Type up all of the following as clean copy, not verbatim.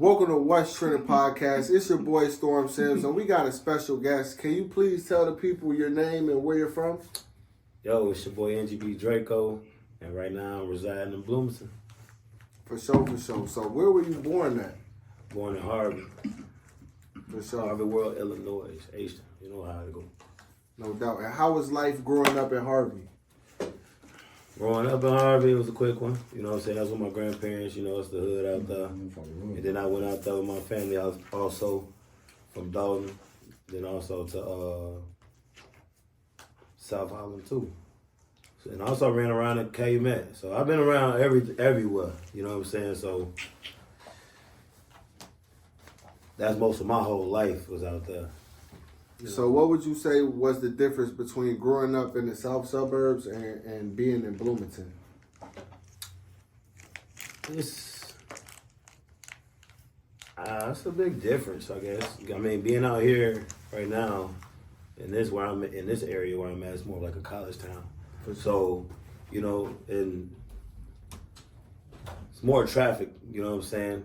Welcome to What's Trending Podcast. It's your boy Storm Sims, and we got a special guest. Can you please tell the people your name and where you're from? Yo, it's your boy Ngb Dreko, and right now I'm residing in Bloomington. For sure. So where were you born at? Born in Harvey. For sure. Harvey World, Illinois. Asian. You know how it go. No doubt. And how was life growing up in Harvey? Growing up in Harvey, it was a quick one. You know what I'm saying? That's with my grandparents. You know, it's the hood out there. And then I went out there with my family. I was also from Dalton. Then also to South Holland too. And also ran around at Calumet. So I've been around everywhere. You know what I'm saying? So that's most of my whole life was out there. So what would you say was the difference between growing up in the south suburbs and being in Bloomington? It's a big difference, I guess. I mean, being out here right now, in this area where I'm at, it's more like a college town. So, you know, and it's more traffic. You know what I'm saying?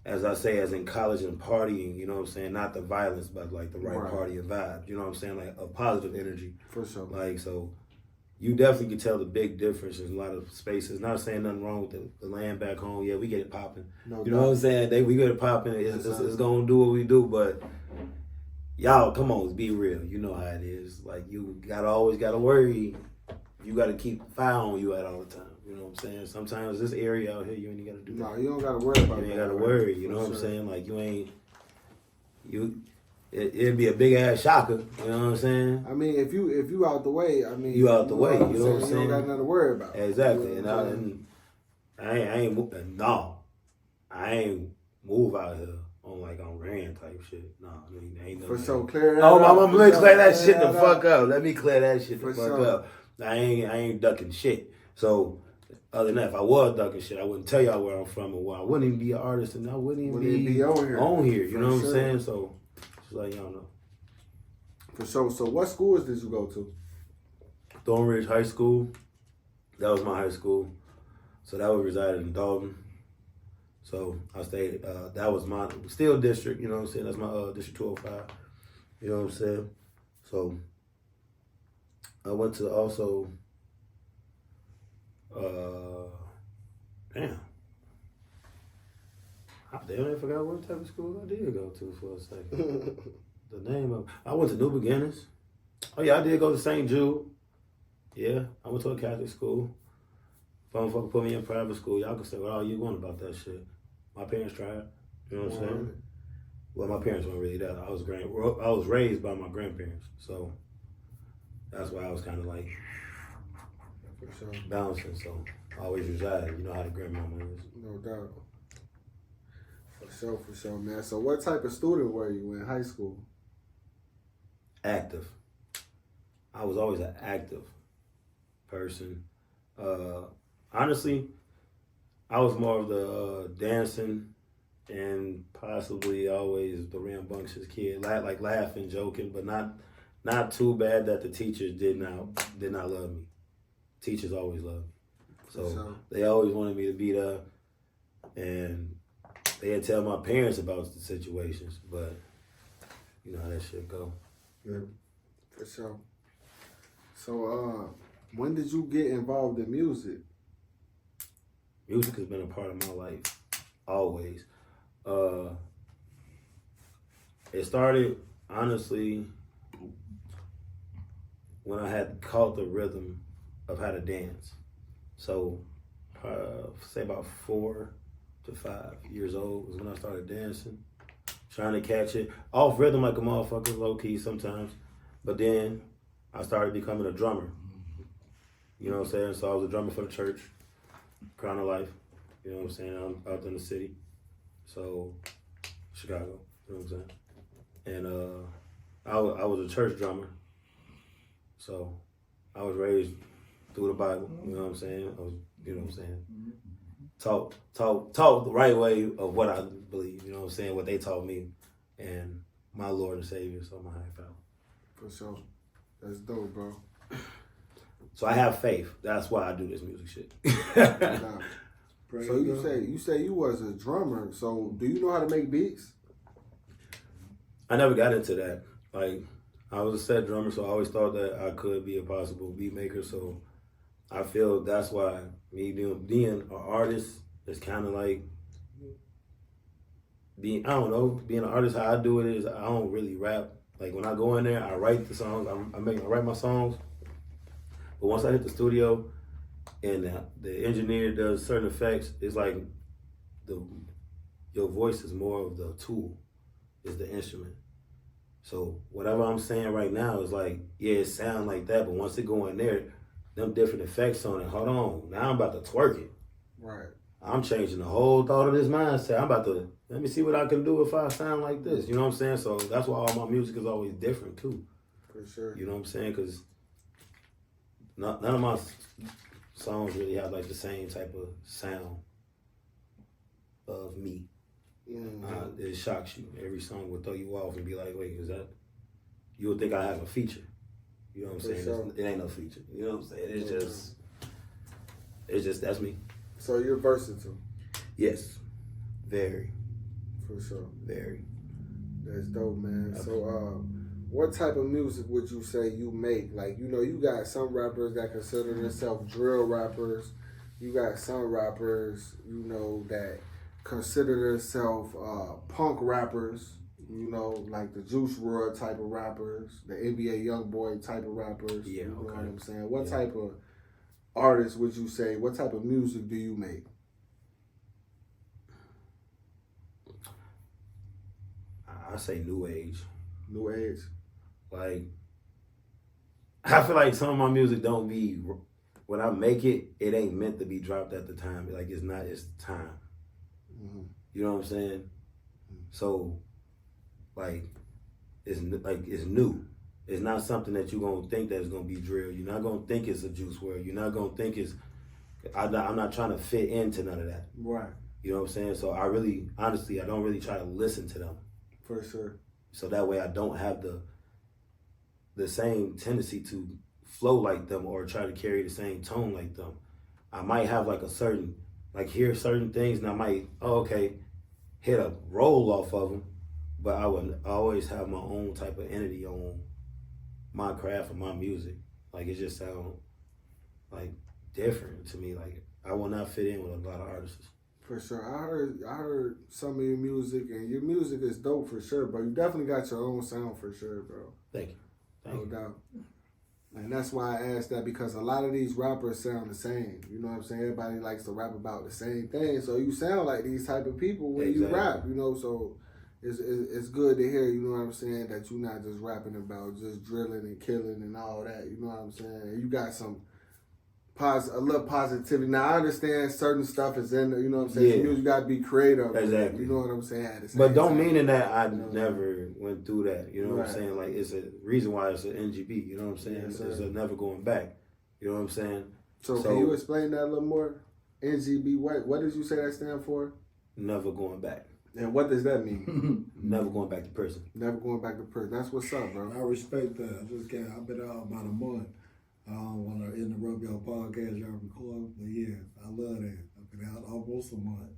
As I say, as in college and partying, you know what I'm saying? Not the violence, but like the right party and vibe. You know what I'm saying? Like a positive energy. For sure. Like, so you definitely can tell the big difference in a lot of spaces. Not saying nothing wrong with the land back home. Yeah, we get it popping. No you know what I'm saying? We get it popping. It's going to do what we do. But y'all, come on, be real. You know how it is. Like, you always got to worry. You got to keep fire on you at all the time. You know what I'm saying? Sometimes this area out here, you ain't got to do that. No, you don't got to worry about that. You ain't got to worry. You know what I'm saying? Like, it'd be a big ass shocker. You know what I'm saying? I mean, if you out the way, I mean, you out the way. You know what I'm saying? You don't got nothing to worry about. Exactly. You know and I ain't move out here on rant type shit. No, I mean, ain't no. For sure, clear that. Oh, up. I'm gonna clear that shit the fuck up. Let me clear that shit the For fuck sure. up. I ain't ducking shit. So, other than that, if I was ducking shit, I wouldn't tell y'all where I'm from or where I wouldn't even be an artist and I wouldn't even be on here. You know what I'm saying? So, just let y'all know. For sure. So, what schools did you go to? Thornridge High School. That was my high school. So, that was resided in Dalton. So, I stayed, that was my, still district, you know what I'm saying? That's my District 205. You know what I'm saying? So, I went to also, damn, I forgot what type of school I did go to for a second. The name of, I went to New Beginnings. Oh yeah, I did go to St. Jude. Yeah, I went to a Catholic school. If motherfucker put me in private school, y'all can say what all you want about that shit. My parents tried, you know what I'm saying? Well, my parents weren't really that. I was raised by my grandparents, so that's why I was kind of like bouncing. So I always resided. You know how the grandmama is. No doubt. For sure, man. So what type of student were you in high school? Active. I was always an active person. Honestly, I was more of the dancing and possibly always the rambunctious kid, like laughing, joking, but not too bad that the teachers did not love me. Teachers always loved me. So they always wanted me to be there, and they'd tell my parents about the situations, but you know how that shit go. Yeah, for sure. So, when did you get involved in music? Music has been a part of my life, always. It started, honestly, when I had caught the rhythm of how to dance. So, say about 4 to 5 years old was when I started dancing, trying to catch it. Off rhythm like a motherfucker, low key sometimes. But then I started becoming a drummer. You know what I'm saying? So I was a drummer for the church, Crown of Life. You know what I'm saying? I'm out in the city. So, Chicago. You know what I'm saying? And I was a church drummer. So I was raised through the Bible. You know what I'm saying? You know what I'm saying? Taught the right way of what I believe. You know what I'm saying? What they taught me, and my Lord and Savior. So my high power. For sure. That's dope, bro. So I have faith. That's why I do this music shit. So you say you was a drummer. So do you know how to make beats? I never got into that. Like, I was a set drummer, so I always thought that I could be a possible beat maker. So I feel that's why me being an artist is kind of like being, I don't know, being an artist, how I do it is I don't really rap. Like, when I go in there, I write the songs, I write my songs. But once I hit the studio and the engineer does certain effects, it's like your voice is more of the tool, is the instrument. So whatever I'm saying right now is like, yeah, it sounds like that, but once it go in there, them different effects on it, hold on, now I'm about to twerk it. Right. I'm changing the whole thought of this mindset. I'm about to, let me see what I can do if I sound like this. You know what I'm saying? So that's why all my music is always different too. For sure. You know what I'm saying? Because none of my songs really have like the same type of sound of me. Mm-hmm. It shocks you. Every song will throw you off and be like, wait, is that? You would think I have a feature. You know what I'm saying? Sure. It ain't no feature. You know what I'm saying? It's just, that's me. So you're versatile. Yes. Very. For sure. Very. That's dope, man. Okay. So what type of music would you say you make? Like, you know, you got some rappers that consider themselves drill rappers. You got some rappers, you know, that consider themselves punk rappers, you know, like the Juice WRLD type of rappers, the NBA Youngboy type of rappers. Yeah, you know okay. what I'm saying? What type of artists would you say, what type of music do you make? I say new age. New age? Like, I feel like some of my music don't be, when I make it, it ain't meant to be dropped at the time. Like, it's not, it's time. Mm-hmm. You know what I'm saying? Mm-hmm. So, like, it's new. It's not something that you're going to think that's going to be drill. You're not going to think it's a Juice WRLD. You're not going to think it's, I'm not trying to fit into none of that. Right. You know what I'm saying? So I really, honestly, I don't really try to listen to them. For sure. So that way I don't have the same tendency to flow like them or try to carry the same tone like them. I might have like a certain, like hear certain things and I might, hit a roll off of them, but I would always have my own type of entity on my craft and my music. Like, it just sounds like different to me. Like, I will not fit in with a lot of artists. For sure. I heard some of your music, and your music is dope for sure, bro. You definitely got your own sound for sure, bro. Thank you. No doubt. And that's why I asked that, because a lot of these rappers sound the same. You know what I'm saying? Everybody likes to rap about the same thing. So you sound like these type of people when you rap, you know, so it's good to hear, you know what I'm saying, that you're not just rapping about just drilling and killing and all that, you know what I'm saying? You got some a little positivity. Now, I understand certain stuff is in there, you know what I'm saying? You gotta be creative. Exactly. You know what I'm saying? But don't mean in that I never went through that. You know what I'm saying? Like, it's a reason why it's an NGB. You know what I'm saying? Yes, it's a never going back. You know what I'm saying? So can you explain that a little more? NGB, what did you say that stand for? Never going back. And what does that mean? Never going back to prison. Never going back to prison. That's what's up, bro. I respect that. I've been out about a month. I don't want to interrupt your podcast y'all record, but yeah, I love that. I've been out almost a month.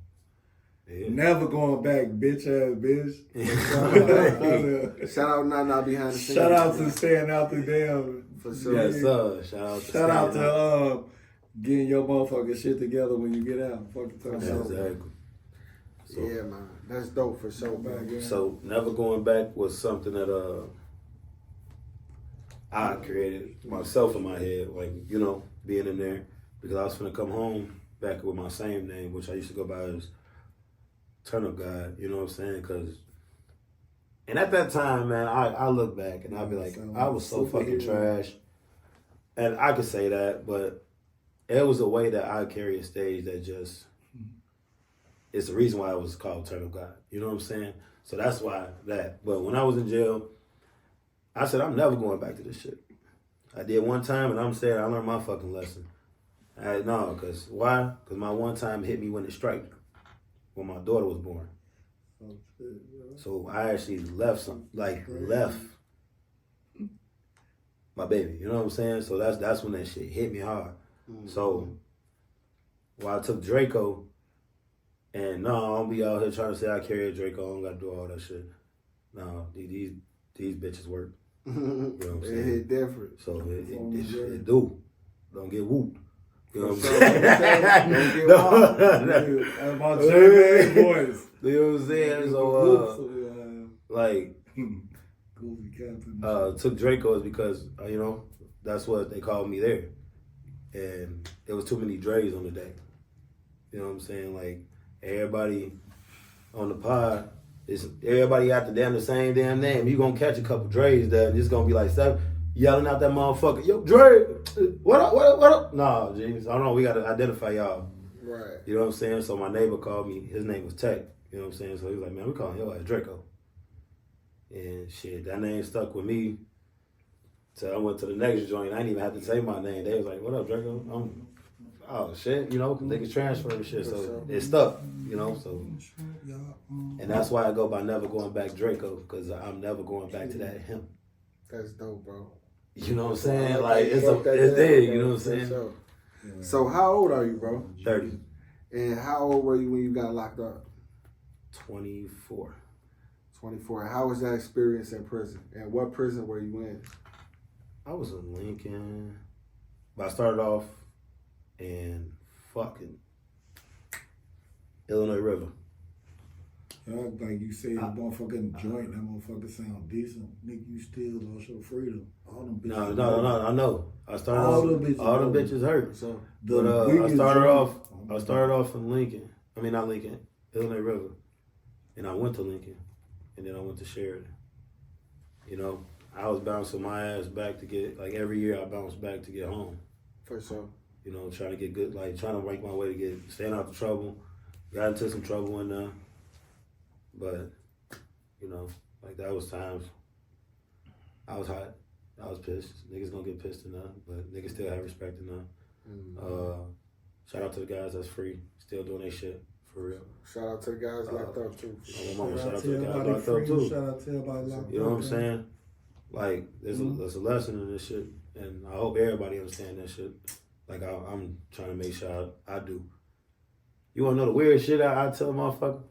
Yeah. Never going back, bitch ass bitch. Shout out Nana behind the scenes. Shout out to staying out the damn. For sure. Yes, sir. Shout out to getting your motherfucking shit together when you get out. Fucking talk. Exactly. So, yeah, man. That's dope for sure, man. So never going back was something that I created myself in my head, like, you know, being in there, because I was finna come home back with my same name, which I used to go by as Turnip God, you know what I'm saying? And at that time, man, I look back and I'd be like, I was so fucking trash. And I could say that, but it was a way that I carry a stage that just, it's the reason why it was called Turnip God, you know what I'm saying? So that's why that. But when I was in jail, I said, I'm never going back to this shit. I did one time, and I'm saying I learned my fucking lesson. No, because why? Because my one time hit me when it struck, when my daughter was born. So I actually left my baby. You know what I'm saying? So that's when that shit hit me hard. Mm-hmm. So while I took Dreko, And no, I don't be out here trying to say I carry a Draco. I don't got to do all that shit. No, these bitches work. You know what I'm saying? It hit different. So it do. Don't get whooped. You know what I'm So, saying? don't get whooped. That's my J-Man voice. You know what I'm saying? So, like, took Draco is because, you know, that's what they called me there. And there was too many Dre's on the deck. You know what I'm saying? Like, everybody on the pod, everybody got the same damn name. You gonna catch a couple Dre's there, and it's gonna be like seven yelling out that motherfucker, yo, Dre, what up? Nah, jeez, I don't know, we gotta identify y'all. Right. You know what I'm saying? So my neighbor called me, his name was Tech, you know what I'm saying? So he was like, man, we calling your ass Draco. And shit, that name stuck with me. So I went to the next joint, I didn't even have to say my name. They was like, what up, Draco? Oh shit, you know, niggas transfer and shit, so it stuck, you know, so. And that's why I go by never going back Draco, because I'm never going back to that him. That's dope, bro. You know what I'm saying? Like, it's there, you know what I'm saying? So how old are you, bro? 30. And how old were you when you got locked up? 24. 24. How was that experience in prison? And what prison were you in? I was in Lincoln, but I started off in fucking Illinois River. Like you said, motherfucking joint, that motherfucker sound decent. Nigga, you still lost your freedom. All them bitches. No, I know. I started all them bitches hurt. So, but I started off in Lincoln. I mean, not Lincoln, Illinois River. And I went to Lincoln. And then I went to Sheridan. You know, I was bouncing my ass back to get, like every year I bounced back to get home. For sure. You know, trying to get good, like trying to make my way to staying out of trouble. Got into some trouble in there. But, you know, like that was times. I was hot. I was pissed. Niggas gonna get pissed enough, but niggas still have respect enough. Shout out to the guys that's free, still doing their shit, for real. Shout out to the guys locked up too. Shout out to the guys locked up too. Shout out to everybody locked up. You know what I'm saying? Like, there's a lesson in this shit, and I hope everybody understand that shit. Like, I'm trying to make sure I do. You wanna know the weird shit I tell a motherfucker?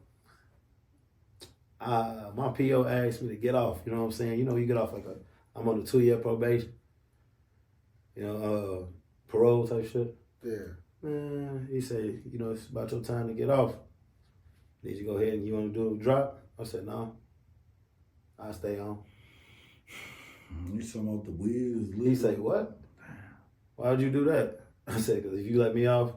My PO asked me to get off, you know what I'm saying? You know, you get off like I'm on a 2-year probation. You know, parole type shit. Yeah. Man, he said, you know, it's about your time to get off. Did you go ahead and you want to do a drop? I said, no. I'll stay on. You talking about the wheels? He said, what? Why'd you do that? I said, because if you let me off,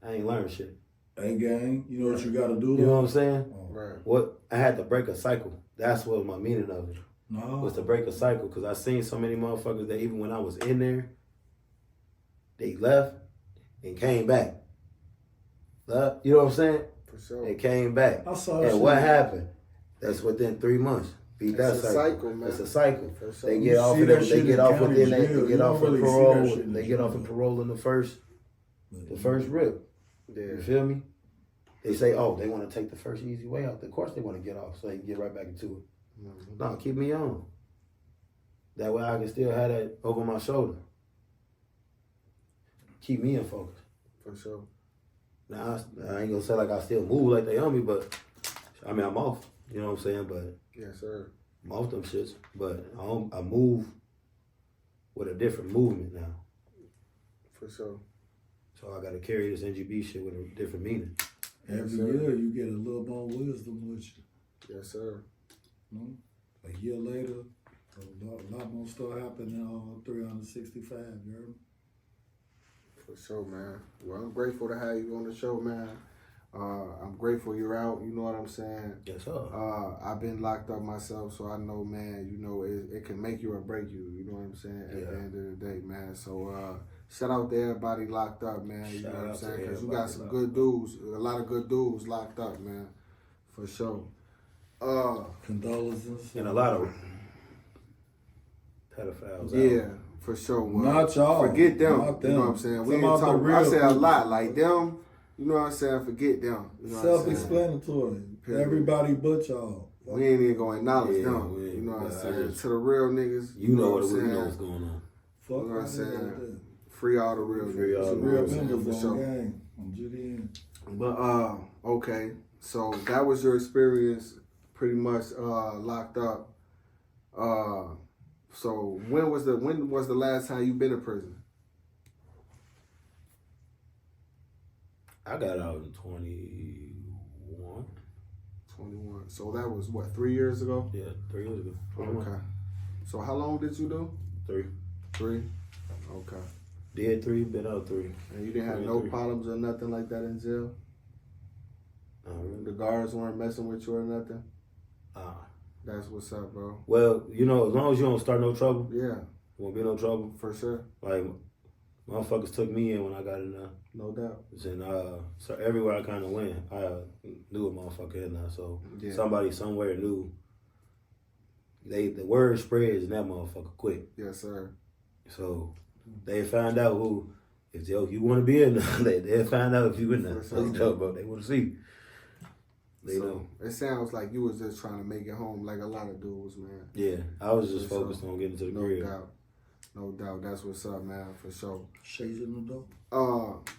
I ain't learned shit. Hey, gang, you know what you got to do? You know what I'm saying? Right. What I had to break a cycle. That's what my meaning of it. No. Was to break a cycle, because I seen so many motherfuckers that even when I was in there, they left and came back. You know what I'm saying? For sure. They came back. I saw and what happened? That's within 3 months. Beat that It's a cycle, man. It's a cycle. For sure. They get off of them. They get off within that. They get off of parole. They get off of parole in the first rip. Yeah. You feel me? They say, oh, they want to take the first easy way out. Of course they want to get off so they can get right back into it. Mm-hmm. No, keep me on. That way I can still have that over my shoulder. Keep me in focus. For sure. Now, I ain't gonna say like I still move like they on me, but I mean, I'm off. You know what I'm saying? But yes, sir. I'm off them shits. But I move with a different movement now. For sure. So I got to carry this NGB shit with a different meaning. Every year you get a little more wisdom with you. Yes, sir. A year later, a lot more stuff happening on 365, you heard me? For sure, man. Well, I'm grateful to have you on the show, man. I'm grateful you're out, you know what I'm saying? Yes, sir. I've been locked up myself, so I know, man, you know, it can make you or break you, you know what I'm saying, at the end of the day, man. So, shout out to everybody locked up, man, you know what I'm saying? Because you got some good dudes, a lot of good dudes locked up, man, for sure. Condolences. And a lot of pedophiles. Yeah, for sure. Well, not y'all. Forget them, Not you know what I'm saying? We ain't Some talking, real I say a people. lot, like them, you know what I'm saying? Forget them. You know what I'm saying? Self-explanatory. Period. Everybody but y'all. We ain't even gonna acknowledge them. we ain't. You know what I'm I saying? just- To the real niggas, You know what what I'm we know saying? what's going on. Fuck You know what I'm all saying? that. Free all the real Free niggas. all you the know Real what I'm saying? members For on sure. gang. On Judean. But okay. So that was your experience, pretty much locked up. So when was the last time you been in prison? I got out in 21. 21. So that was what, 3 years ago? Yeah, 3 years ago. 21. Okay. So how long did you do? 3. 3. Okay. Did 3, been out 3. And you didn't have no problems or nothing like that in jail? Really. The guards weren't messing with you or nothing? Ah. That's what's up, bro. Well, you know, as long as you don't start no trouble, Yeah, won't be no trouble. for sure. Like, motherfuckers took me in when I got in there. No doubt. And so everywhere I kind of went, I knew a motherfucker in there. So Yeah. somebody somewhere knew. The word spreads in that motherfucker quick. Yes, sir. So they find out who, if you want to be in there, they'll find out if you in there. For sure. They know, bro. They want to see. They So, know. it sounds like you was just trying to make it home like a lot of dudes, man. Yeah, I was just For focused sure. on getting to the No crib. doubt. No doubt. That's what's up, man, for sure. Shades in the door.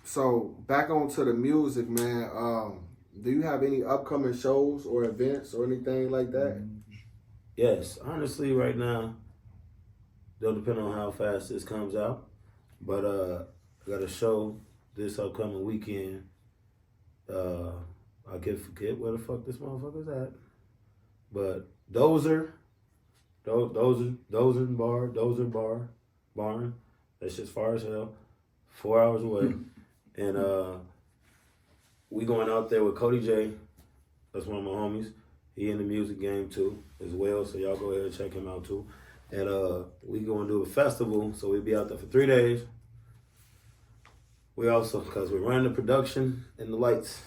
So back onto the music, man. Do you have any upcoming shows or events or anything like that? Yes, honestly, right now, they'll depend on how fast this comes out. But I got a show this upcoming weekend. I can forget where the fuck this motherfucker's at. But Dozer Barn. That shit's far as hell. 4 hours away. And we going out there with Cody J. That's one of my homies. He in the music game too, as well. So y'all go ahead and check him out too. And we going to do a festival. So we'll be out there for 3 days. We also, because we're running the production and the lights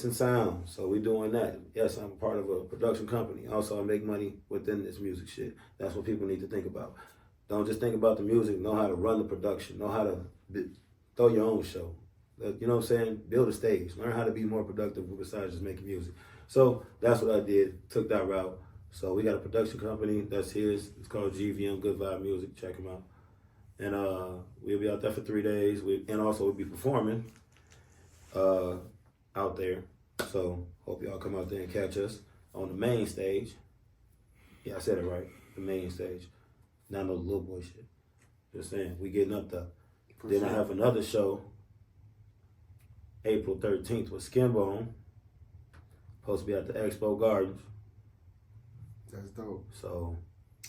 and sound. So we doing that. Yes, I'm part of a production company. Also, I make money within this music shit. That's what people need to think about. Don't just think about the music. Know how to run the production. Know how to throw your own show. You know what I'm saying? Build a stage. Learn how to be more productive besides just making music. So that's what I did. Took that route. So we got a production company. That's his. It's called GVM, Good Vibe Music. Check him out. And we'll be out there for 3 days. And also we'll be performing out there. So hope y'all come out there and catch us on the main stage. Yeah, I said it right. The main stage. Not no little boy shit. Just saying, we getting up there. Then sure. I have another show, April 13th with Skinbone. Supposed to be at the Expo Gardens. That's dope. So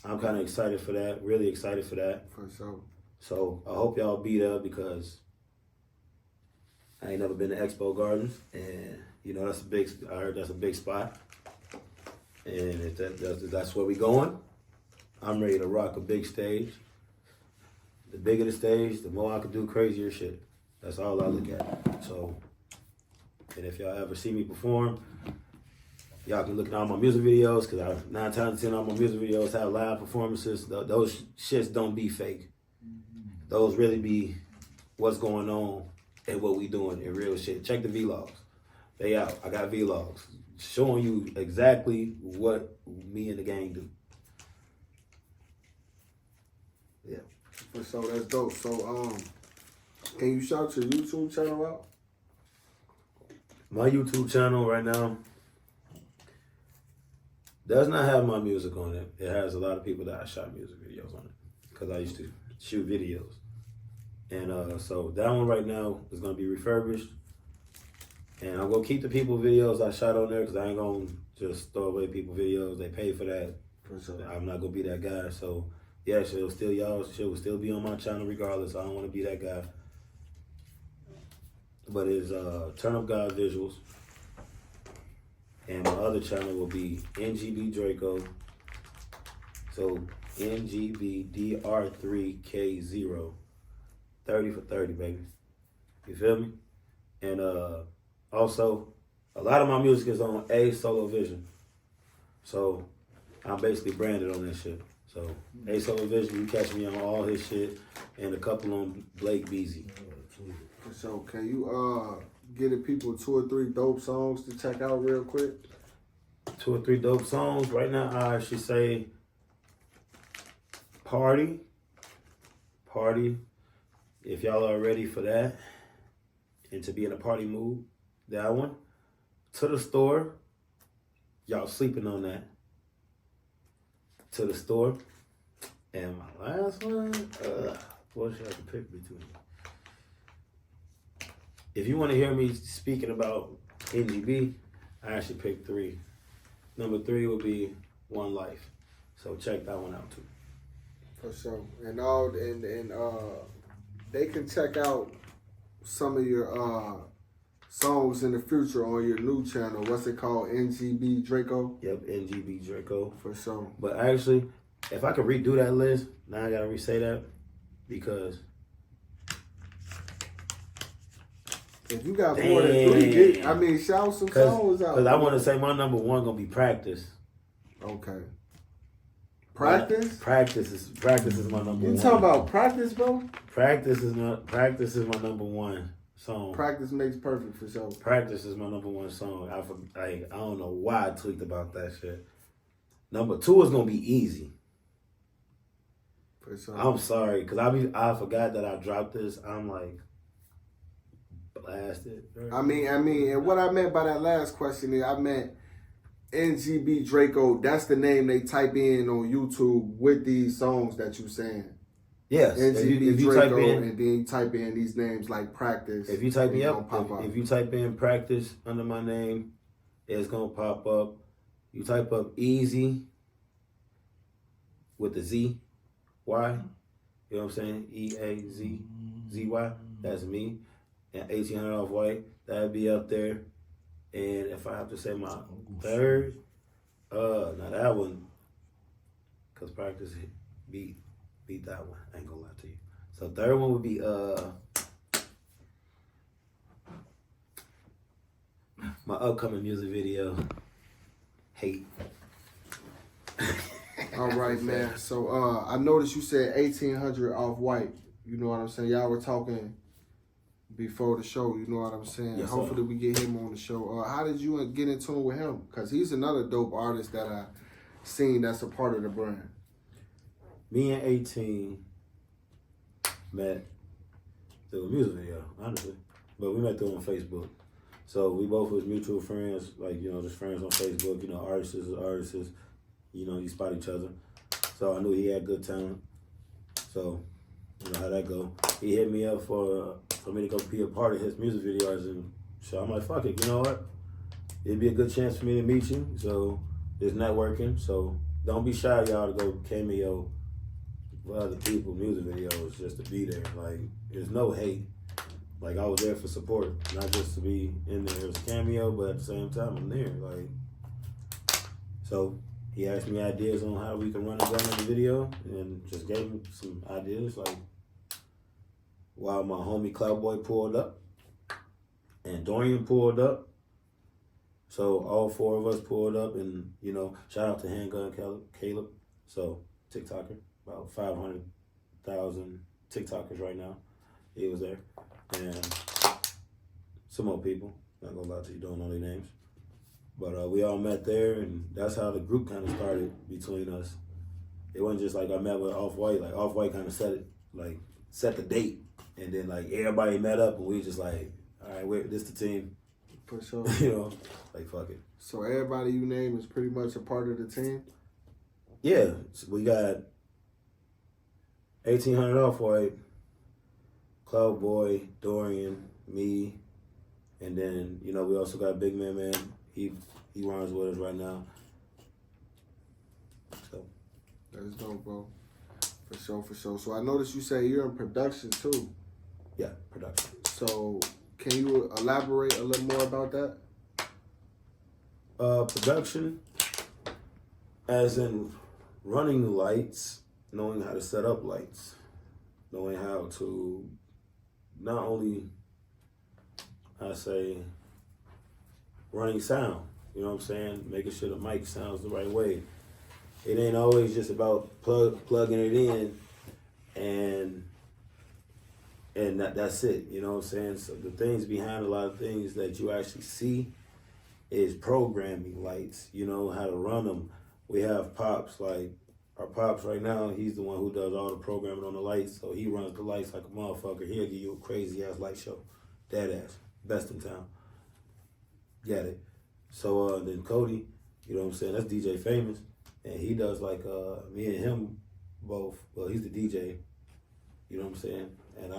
I'm kind of excited for that. Really excited for that. For sure. So I hope y'all be there because I ain't never been to Expo Gardens, and you know I heard that's a big spot, and if that's where we going, I'm ready to rock a big stage. The bigger the stage, the more I can do crazier shit. That's all I look at. So, and if y'all ever see me perform, y'all can look at all my music videos because 9 times out of 10 all my music videos have live performances. Those shits don't be fake. Those really be what's going on and what we doing in real shit. Check the vlogs. They out. I got vlogs showing you exactly what me and the gang do. Yeah. For sure, that's dope. So, can you shout your YouTube channel out? My YouTube channel right now does not have my music on it. It has a lot of people that I shot music videos on it because I used to shoot videos. And so that one right now is going to be refurbished. And I'm going to keep the people videos I shot on there because I ain't going to just throw away people videos. They pay for that. For sure. I'm not going to be that guy. So, yeah, shit will still be on my channel regardless. I don't want to be that guy. But it's Turn Up God Visuals. And my other channel will be Ngb Dreko. So, Ngb DR3K0. 30 for 30, baby. You feel me? And also, a lot of my music is on A Solo Vision. So I'm basically branded on that shit. So A Solo Vision, you catch me on all his shit, and a couple on Blake Beezy. For sure. Can you give the people 2 or 3 dope songs to check out real quick? 2 or 3 dope songs. Right now, I should say Party. If y'all are ready for that and to be in a party mood, that one. To the store. Y'all sleeping on that. To the store. And my last one, what should I pick between? If you want to hear me speaking about NGB, I actually picked 3. Number 3 would be One Life. So check that one out too. For sure. And they can check out some of your songs in the future on your new channel. What's it called? Ngb Dreko? Yep, Ngb Dreko. For sure. But actually, if I could redo that list, now I gotta re-say that because if you got more than 3, shout some songs out. Because I want to say my number 1 gonna be Practice. Okay. Practice? Practice is my number 1. You talking about Practice, bro? Practice is my number 1 song. Practice makes perfect for sure. Practice is my number 1 song. I don't know why I tweaked about that shit. Number 2 is gonna be Easy. For sure. I'm sorry, because I forgot that I dropped this. I'm like blasted. I mean, and what I meant by that last question is I meant Ngb Dreko. That's the name they type in on YouTube with these songs that you saying. Yes. Ngb Dreko, and then you type in these names like Practice. If you type me up, if you type in Practice under my name, it's gonna pop up. You type up Easy with the Z. Y, you know what I'm saying? EAZZY, that's me. And 1800 off white, that'd be up there. And if I have to say my 3rd, now that one, because Practice beat that one. I ain't gonna lie to you. So 3rd one would be my upcoming music video, Hate. All right, man. So I noticed you said 1800 off white. You know what I'm saying? Y'all were talking before the show. You know what I'm saying? Yes, hopefully we get him on the show. How did you get in tune with him? Because he's another dope artist that I seen that's a part of the brand. Me and 18 met through a music video, honestly. But we met through on Facebook. So we both was mutual friends, like, you know, just friends on Facebook. You know, artists is artists. You know, you spot each other. So I knew he had good talent. So, you know how that go. He hit me up for me to go be a part of his music videos, and so I'm like, fuck it, you know what? It'd be a good chance for me to meet you. So it's networking. So don't be shy, y'all, to go cameo for other people music videos just to be there. Like, there's no hate. Like, I was there for support, not just to be in there as a cameo, but at the same time, I'm there. Like, so he asked me ideas on how we can run and gun in the video, and just gave me some ideas. Like, while my homie Cloudboy pulled up, and Dorian pulled up, so all 4 of us pulled up, and, you know, shout out to Handgun Caleb. So, TikToker, about 500,000 TikTokers right now. He was there, and some more people. Not gonna lie to you, don't know their names. But we all met there, and that's how the group kind of started between us. It wasn't just like I met with Off-White. Like, Off-White kind of set the date. And then, like, everybody met up, and we just like, all right, this the team. For sure. You know, like, fuck it. So everybody you name is pretty much a part of the team? Yeah. So we got 1800 Off-White, Cloudboy, Dorian, me, and then, you know, we also got Big Man. He runs with us right now. So that's dope, bro. For sure. So I noticed you say you're in production too. Yeah, production. So can you elaborate a little more about that? Production, as in running the lights, knowing how to set up lights, knowing how to not only, running sound, you know what I'm saying? Making sure the mic sounds the right way. It ain't always just about plugging it in and that's it, you know what I'm saying? So the things behind a lot of things that you actually see is programming lights, you know, how to run them. We have Pops, like our Pops right now, he's the one who does all the programming on the lights, so he runs the lights like a motherfucker. He'll give you a crazy ass light show. Dead ass. Best in town. Get it. So then Cody, you know what I'm saying? That's DJ Famous, and he does like me and him both. Well, he's the DJ. You know what I'm saying? And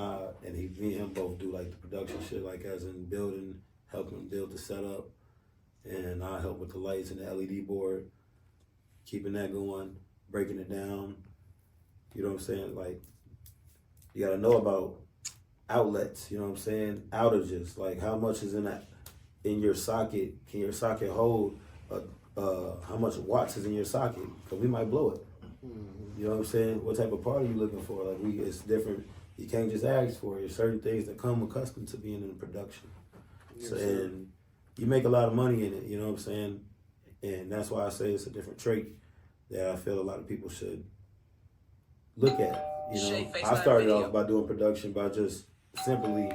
me and him both do like the production shit, like as in building, helping him build the setup, and I help with the lights and the LED board, keeping that going, breaking it down. You know what I'm saying? Like, you gotta know about outlets. You know what I'm saying? Outages, like how much is in your socket? Can your socket hold? How much watts is in your socket? Because we might blow it. You know what I'm saying? What type of part are you looking for? Like it's different. You can't just ask for it. There's certain things that come accustomed to being in production. Yes, So, sir. and you make a lot of money in it, you know what I'm saying? And that's why I say it's a different trait that I feel a lot of people should look at. You know, I started off by doing production by just simply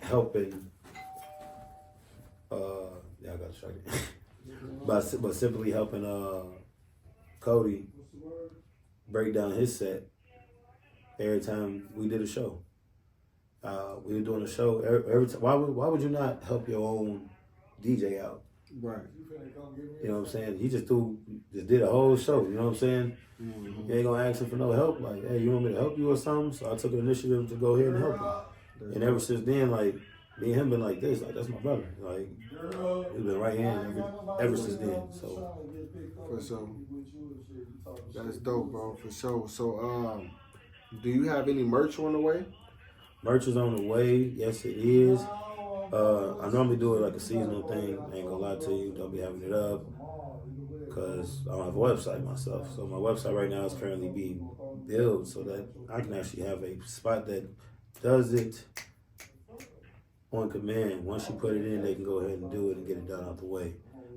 helping. I got distracted. but simply helping Cody break down his set every time we did a show. We were doing a show every time. Why would you not help your own DJ out? Right. You know what I'm saying? He just did a whole show. You know what I'm saying? Mm-hmm. You ain't gonna ask him for no help. Like, hey, you want me to help you or something? So I took an initiative to go ahead and help him. And ever since then, like, me and him been like this. Like, that's my brother. Like, we've been right hand ever since then. So. For sure. That's dope, bro. For sure. So, do you have any merch on the way? Merch is on the way. Yes, it is. I normally do it like a seasonal thing. I ain't gonna lie to you. Don't be having it up because I don't have a website myself. So my website right now is currently being built so that I can actually have a spot that does it on command. Once you put it in, they can go ahead and do it and get it done out the way.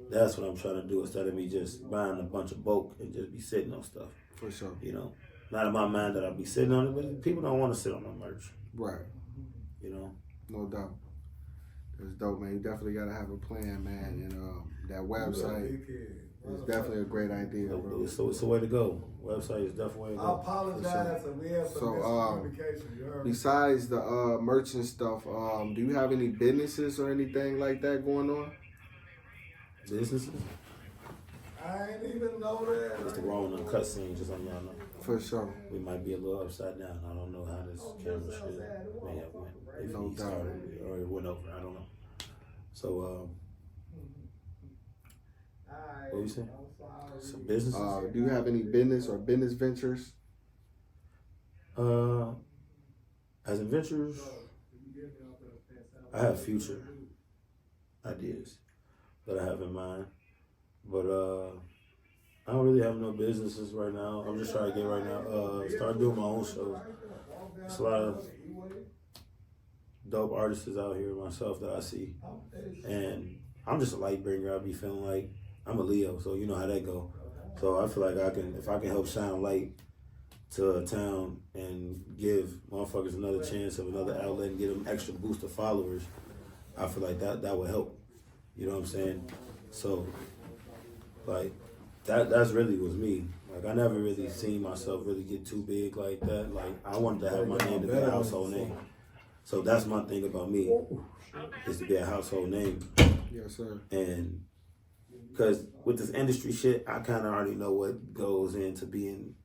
That's what I'm trying to do instead of me just buying a bunch of bulk and just be sitting on stuff. For sure. You know, not in my mind that I'll be sitting on it, but people don't want to sit on my merch. Right. You know? No doubt. That's dope, man. You definitely got to have a plan, man. And that website is definitely a great idea, bro. It's the way to go. Website is definitely the way to go. I apologize. We had some miscommunication. You heard me? Besides the merch and stuff, do you have any businesses or anything like that going on? Businesses? I ain't even know that. It's the wrong uncut scene, just so y'all know. For sure. We might be a little upside down. I don't know how this camera shit may have went. If No he doubt. started or it went over, I don't know. So, what you saying? Some businesses? Do you have any business or business ventures? As in ventures, I have future ideas that I have in mind. But I don't really have no businesses right now. I'm just trying to get right now, start doing my own shows. There's a lot of dope artists out here myself that I see. And I'm just a light bringer. I be feeling like I'm a Leo, so you know how that go. So I feel like if I can help shine light to a town and give motherfuckers another chance of another outlet and get them extra boost of followers, I feel like that would help. You know what I'm saying? So, like, that's really was me. Like, I never really seen myself really get too big like that. Like, I wanted to have my name to be a household name. So that's my thing about me, is to be a household name. Yes, sir. And because with this industry shit, I kind of already know what goes into being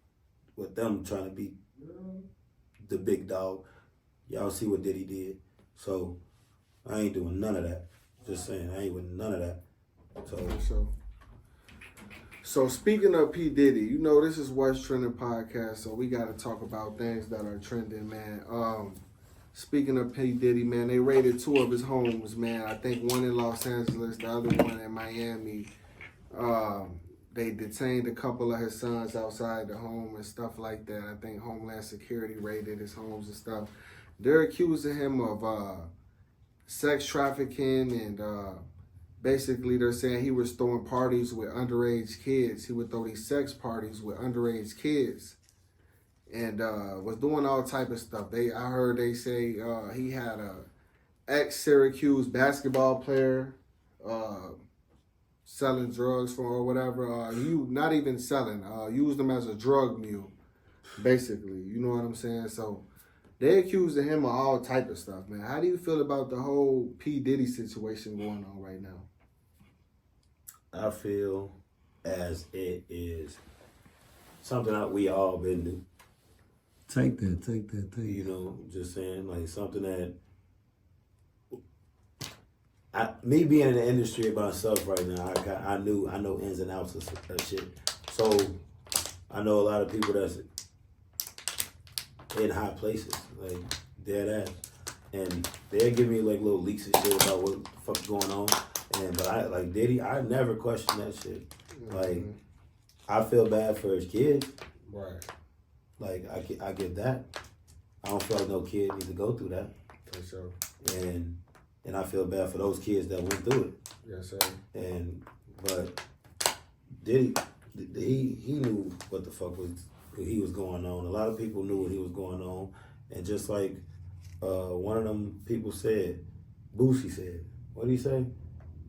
with them trying to be the big dog. Y'all see what Diddy did. So I ain't doing none of that. Just saying, I ain't with none of that. So speaking of P. Diddy, you know this is What's Trending podcast, so we got to talk about things that are trending, man. Speaking of P. Diddy, man, they raided 2 of his homes, man. I think one in Los Angeles, the other one in Miami. They detained a couple of his sons outside the home and stuff like that. I think Homeland Security raided his homes and stuff. They're accusing him of sex trafficking and basically they're saying he was throwing parties with underage kids. He would throw these sex parties with underage kids and was doing all type of stuff. I heard they say he had a ex-Syracuse basketball player selling drugs for or whatever. Not even selling, used them as a drug mule, basically. You know what I'm saying? So they accusing him of all type of stuff, man. How do you feel about the whole P. Diddy situation going on right now? I feel as it is something that we all been through. Take that. You know, just saying, like, something that me being in the industry myself right now, I know ins and outs of that shit. So I know a lot of people that's in high places, like dead ass, and they'll give me like little leaks and shit about what the fuck's going on. But I like Diddy, I never question that shit. Like, I feel bad for his kids. Right. Like, I get that. I don't feel like no kid needs to go through that. For sure. And I feel bad for those kids that went through it. Yes, sir. But Diddy, he knew what the fuck he was going on. A lot of people knew what he was going on. And just like one of them people said, Boosie said, what did he say?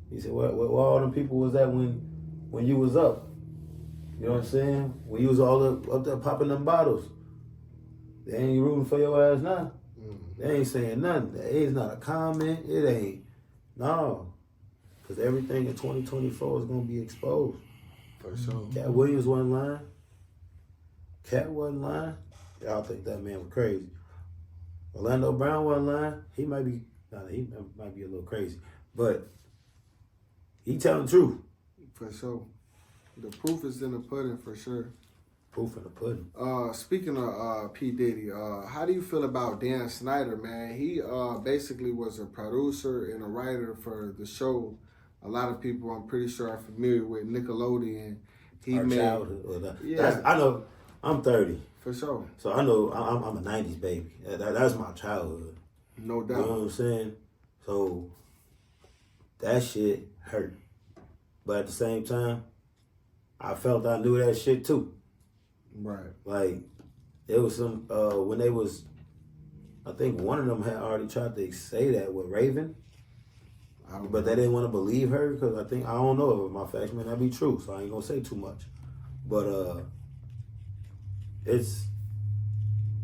He said, well, all them people was that when you was up? You know what I'm saying? When you was all up there popping them bottles. They ain't rooting for your ass now. They ain't saying nothing. It's not a comment. It ain't. No. Because everything in 2024 is going to be exposed. For sure. Cat Williams wasn't lying. Cat wasn't lying. Y'all think that man was crazy. Orlando Brown wasn't lying. He might be a little crazy. But he telling the truth. For sure. The proof is in the pudding, for sure. Proof in the pudding. Speaking of P. Diddy, how do you feel about Dan Snyder, man? He basically was a producer and a writer for the show. A lot of people, I'm pretty sure, are familiar with Nickelodeon. Our childhood. Yeah. I know. I'm 30. For sure. So I know I'm a 90s baby. That's my childhood. No doubt. You know what I'm saying? So that shit hurt. But at the same time, I felt I knew that shit too. Right. Like, there was some, when they was, I think one of them had already tried to say that with Raven. But they didn't want to believe her because I don't know if my facts may not be true, so I ain't going to say too much. But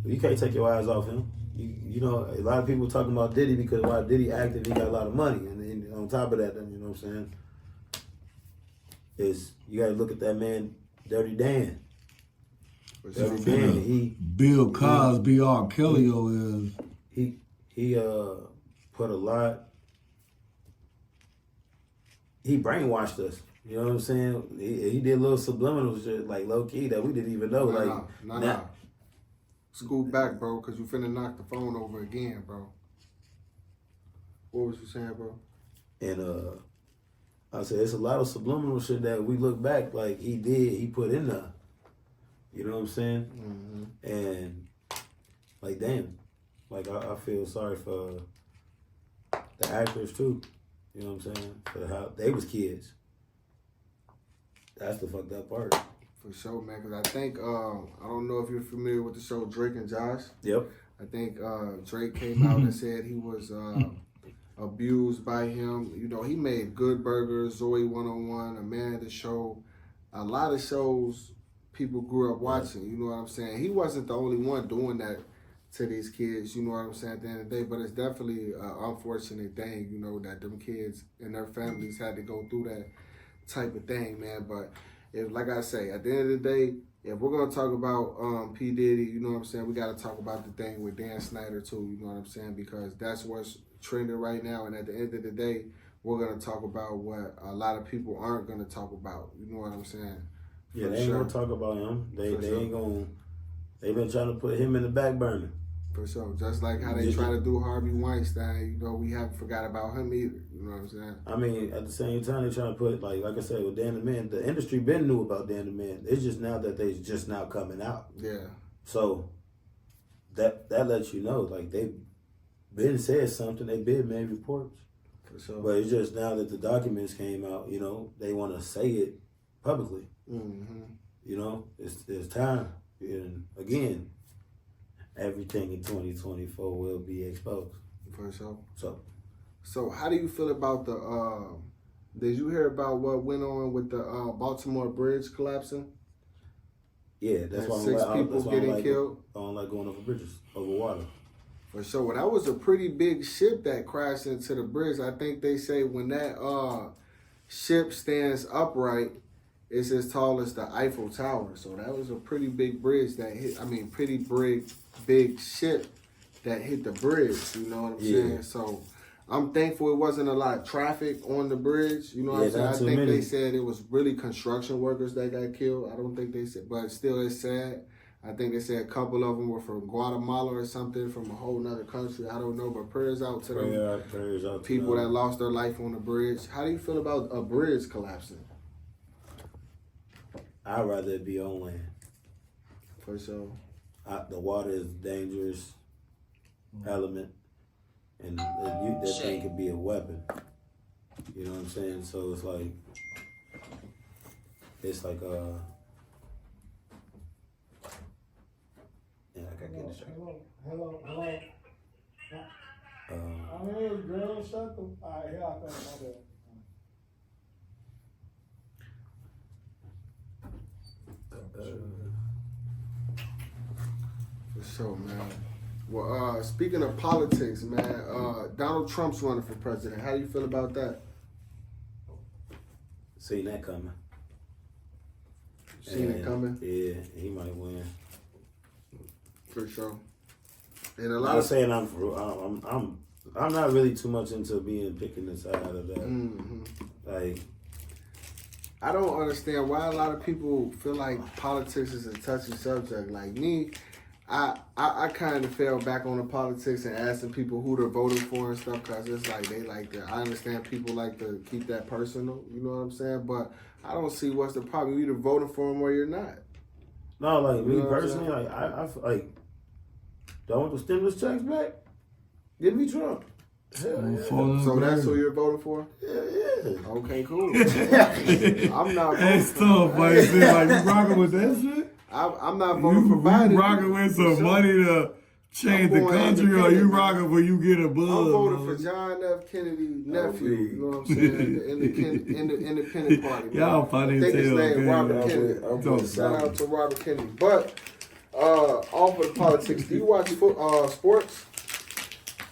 you can't take your eyes off him. You know, a lot of people talking about Diddy because while Diddy active, he got a lot of money. And on top of that, you know what I'm saying? You got to look at that man, Dirty Dan. Dirty Dan, Bill Cosby, R. Kelly is. He put a lot. He brainwashed us. You know what I'm saying? He did little subliminal shit, like low key, that we didn't even know. Nah. Scoot back, bro, because you finna knock the phone over again, bro. What was you saying, bro? And I said it's a lot of subliminal shit that we look back like he put in there. You know what I'm saying? Mm-hmm. And like, damn, like I feel sorry for the actors too. You know what I'm saying? For how they was kids. That's the fucked up part. For sure, man. Because I think I don't know if you're familiar with the show Drake and Josh. Yep. I think Drake came out and said he was abused by him. You know, he made Good Burgers, Zoe 101, Amanda Show, a lot of shows people grew up watching. You know what I'm saying? He wasn't the only one doing that to these kids. You know what I'm saying? At the end of the day, but it's definitely an unfortunate thing. You know that them kids and their families had to go through that type of thing, man. But if, like I say, at the end of the day, if we're gonna talk about P. Diddy, you know what I'm saying, we gotta talk about the thing with Dan Snyder too, you know what I'm saying, because that's what's trending right now. And at the end of the day, we're gonna talk about what a lot of people aren't gonna talk about. You know what I'm saying? Yeah, they ain't gonna talk about him. They ain't gonna. They've been trying to put him in the back burner. For sure. Just like how they try to do Harvey Weinstein, you know, we haven't forgot about him either. You know what I'm saying? I mean, at the same time, they're trying to put, like I said, with Dan the Man, the industry been knew about Dan the Man. It's just now that they just now coming out. Yeah. So that lets you know, like, they been said something, they been made reports. For sure. But it's just now that the documents came out, you know, they want to say it publicly. Mm-hmm. You know, it's time. And again, everything in 2024 will be exposed. For sure. So how do you feel about the, did you hear about what went on with the Baltimore Bridge collapsing? Yeah, that's why 6 people getting killed. I don't like going over bridges, over water. For sure. Well, that was a pretty big ship that crashed into the bridge. I think they say when that ship stands upright, it's as tall as the Eiffel Tower. So that was a pretty big bridge that hit. I mean, pretty big ship that hit the bridge. You know what I'm saying? So I'm thankful it wasn't a lot of traffic on the bridge. You know what I'm saying? I think they said it was really construction workers that got killed. I don't think they said, but still it's sad. I think they said a couple of them were from Guatemala or something, from a whole nother country. I don't know, but prayers out to them. Prayers out to people that lost their life on the bridge. How do you feel about a bridge collapsing? I'd rather it be on land. For sure. The water is a dangerous element, and that thing could be a weapon. You know what I'm saying? So it's like yeah, I gotta get distracted. Hello. I'm here, girl. Shut the. All right, here I come. My bad. For sure, man. Well, speaking of politics, man, Donald Trump's running for president. How do you feel about that? Seen that coming. Seen it coming? Yeah, he might win. For sure. And a lot I'm of saying I'm not really too much into picking the side of that. Mm-hmm. Like, I don't understand why a lot of people feel like politics is a touchy subject. Like me, I kind of fell back on the politics and asking people who they're voting for and stuff, because it's like they like to. I understand people like to keep that personal. You know what I'm saying? But I don't see what's the problem. You're either voting for them or you're not. No, like you me personally, like I like, don't want the stimulus checks back. Give me Trump. Hell yeah. So that's who you're voting for? Yeah. Okay, cool. I'm not voting That's tough, but it seems like you rocking with that shit? I'm not voting for Biden. You rocking with some money to change the country, or you rocking for you get a buzz? I'm voting for John F. Kennedy nephew. You know what I'm saying? In the independent party. Y'all funny as hell. I think his name Robert Kennedy. Shout out to Robert Kennedy. But off of the politics, do you watch sports?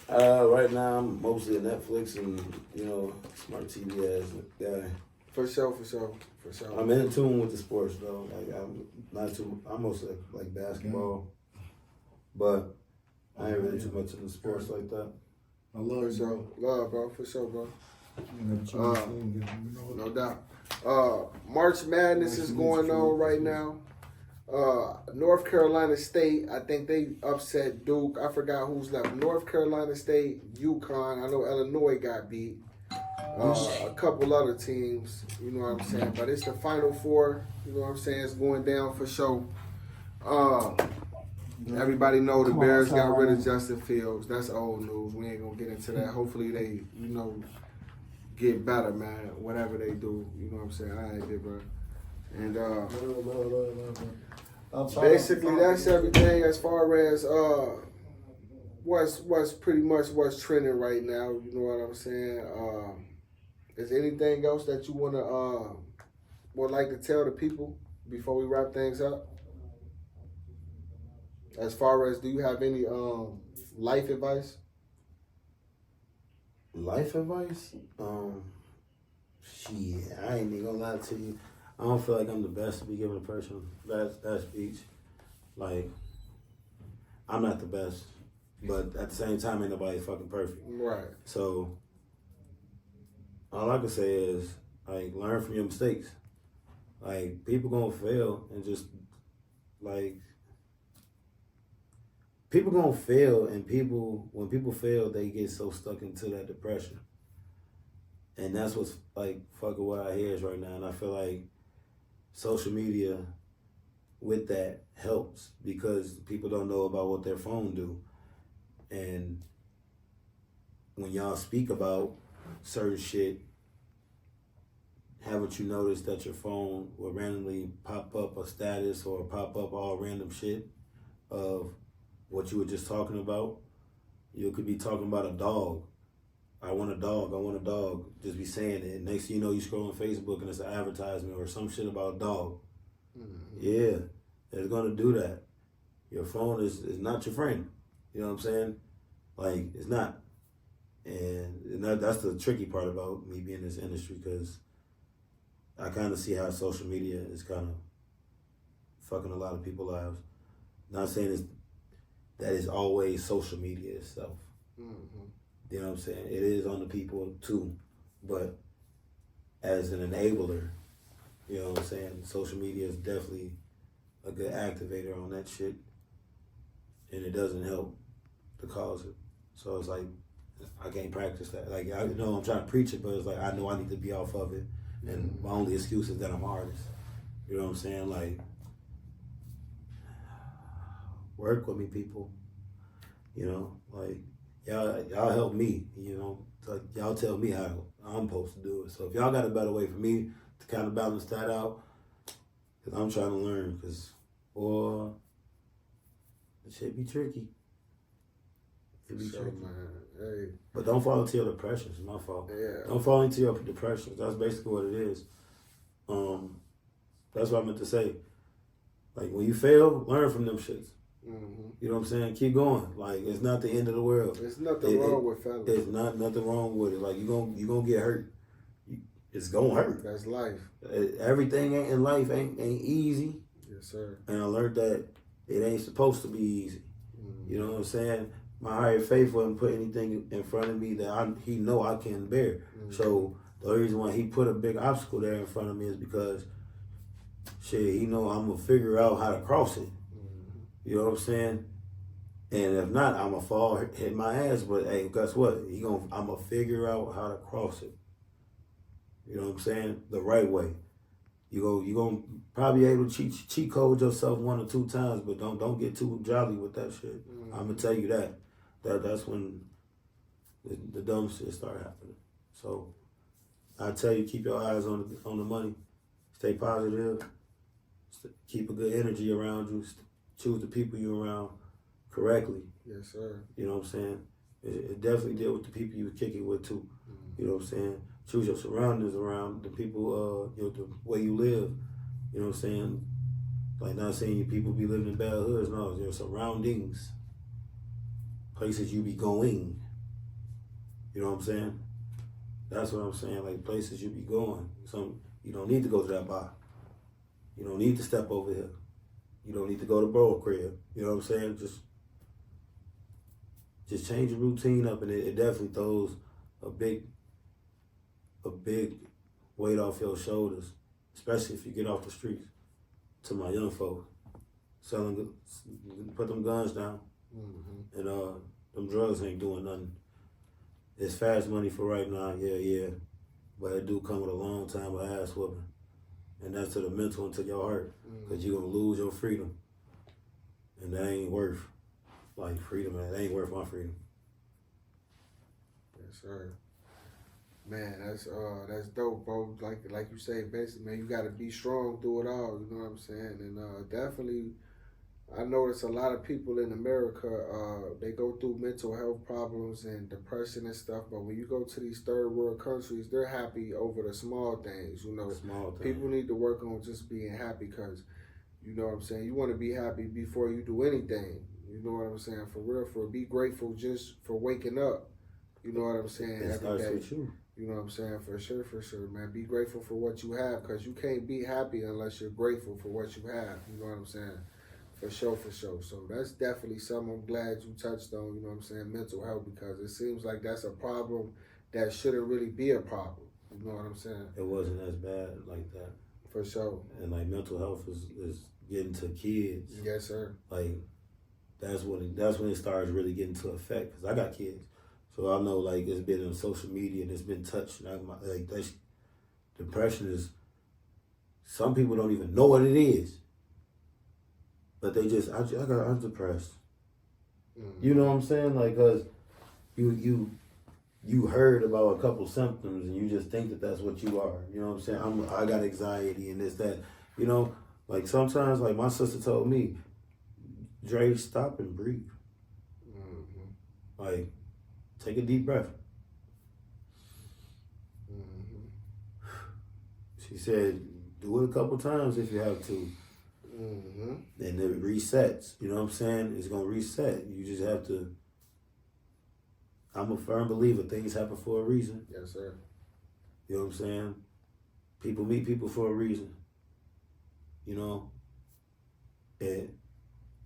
Right now I'm mostly a Netflix and smart TV ass guy. For sure. I'm in tune with the sports though. Like I'm mostly like basketball, but I ain't really too much in the sports like that. I love it, bro. Love, bro. For sure, bro. No doubt. March Madness is going on right now. North Carolina State, I think they upset Duke. I forgot who's left. North Carolina State, UConn. I know Illinois got beat. A couple other teams, you know what I'm saying? But it's the Final Four, you know what I'm saying? It's going down for sure. Everybody know the Bears got rid of Justin Fields. That's old news. We ain't gonna get into that. Hopefully they, get better, man. Whatever they do, you know what I'm saying? All right, big bro. And basically that's everything as far as what's pretty much what's trending right now. You know what I'm saying? Is there anything else that you would like to tell the people before we wrap things up? As far as, do you have any life advice? Life advice? Shit, I ain't even gonna lie to you. I don't feel like I'm the best to be giving a person that speech. Like, I'm not the best, but at the same time, ain't nobody fucking perfect. Right. So, all I can say is, like, learn from your mistakes. Like, people gonna fail and just, like, people gonna fail, and when people fail, they get so stuck into that depression. And that's what's, like, fucking with our heads right now. And I feel like social media with that helps because people don't know about what their phone do. And when y'all speak about certain shit, haven't you noticed that your phone will randomly pop up a status or pop up all random shit of what you were just talking about? You could be talking about a dog. I want a dog. Just be saying it. Next thing you know, you scroll on Facebook and it's an advertisement or some shit about a dog. Mm-hmm. Yeah, it's gonna do that. Your phone is not your friend. You know what I'm saying? Like, it's not. And that's the tricky part about me being in this industry, because I kind of see how social media is kind of fucking a lot of people's lives. Not saying that is always social media itself. Mm-hmm. You know what I'm saying? It is on the people too, but as an enabler, you know what I'm saying? Social media is definitely a good activator on that shit, and it doesn't help the cause it. So it's like, I can't practice that. Like, I know I'm trying to preach it, but it's like, I know I need to be off of it, and my only excuse is that I'm an artist. You know what I'm saying? Like, work with me, people. You know, like, y'all help me, you know. Like, y'all tell me how I'm supposed to do it. So if y'all got a better way for me to kind of balance that out, because I'm trying to learn, because, boy, it should be tricky. It be tricky. Man. Hey. But don't fall into your depression. It's my fault. Yeah. Don't fall into your depression. That's basically what it is. That's what I meant to say. Like, when you fail, learn from them shits. Mm-hmm. You know what I'm saying? Keep going. Like, it's not the end of the world. There's nothing wrong with failing. There's nothing wrong with it. Like, you gonna get hurt. It's gonna hurt. That's life. Everything in life ain't easy. Yes, sir. And I learned that it ain't supposed to be easy. Mm-hmm. You know what I'm saying? My higher faith wouldn't put anything in front of me that he know I can bear. Mm-hmm. So the reason why he put a big obstacle there in front of me is because, shit, he know I'm gonna figure out how to cross it. You know what I'm saying? And if not, I'm gonna fall, hit my ass. But hey, guess what? I'm gonna figure out how to cross it. You know what I'm saying? The right way. You gonna probably able to cheat code yourself 1 or 2 times, but don't get too jolly with that shit. Mm-hmm. I'm gonna tell you that's when the dumb shit start happening. So I tell you, keep your eyes on the money. Stay positive. Keep a good energy around you. Choose the people you're around correctly. Yes, sir. You know what I'm saying? It definitely deal with the people you kick it with too. Mm-hmm. You know what I'm saying? Choose your surroundings around the people, the way you live. You know what I'm saying? Like, not saying you people be living in bad hoods. No, your surroundings. Places you be going. You know what I'm saying? That's what I'm saying. Like, places you be going. You don't need to go to that bar. You don't need to step over here. You don't need to go to bro crib. You know what I'm saying? Just change your routine up, and it definitely throws a big weight off your shoulders, especially if you get off the streets. To my young folks, put them guns down, Mm-hmm. and them drugs ain't doing nothing. It's fast money for right now, yeah, but it do come with a long time of ass whooping. And that's to the mental and to your heart, because you're going to lose your freedom. And that ain't worth, like, freedom, man. That ain't worth my freedom. Yes, sir. Man, that's dope, bro. Like you say, basically, man, you got to be strong through it all, you know what I'm saying? And definitely, I notice a lot of people in America, they go through mental health problems and depression and stuff, but when you go to these third world countries, they're happy over the small things, you know. Small things. People need to work on just being happy, because, you know what I'm saying, you want to be happy before you do anything, you know what I'm saying, for real, be grateful just for waking up, you know what I'm saying, It every starts day. with you. You know what I'm saying? For sure, man. Be grateful for what you have, because you can't be happy unless you're grateful for what you have, you know what I'm saying? For sure. So that's definitely something I'm glad you touched on, you know what I'm saying, mental health, because it seems like that's a problem that shouldn't really be a problem. You know what I'm saying? It wasn't as bad like that. For sure. And like, mental health is getting to kids. Yes, sir. Like, that's when it starts really getting to effect, because I got kids. So I know, like, it's been on social media and it's been touched. Like, that's, depression is, some people don't even know what it is. But they just, I'm depressed. Mm-hmm. You know what I'm saying? Like, cause you heard about a couple symptoms and you just think that that's what you are. You know what I'm saying? I got anxiety and this, that. You know, like, sometimes, like, my sister told me, Dre, stop and breathe. Mm-hmm. Like, take a deep breath. Mm-hmm. She said, do it a couple times if you have to. Mm-hmm. And it resets. You know what I'm saying? It's going to reset. You just have to I'm a firm believer things happen for a reason. Yes, sir. You know what I'm saying? People meet people for a reason. You know? And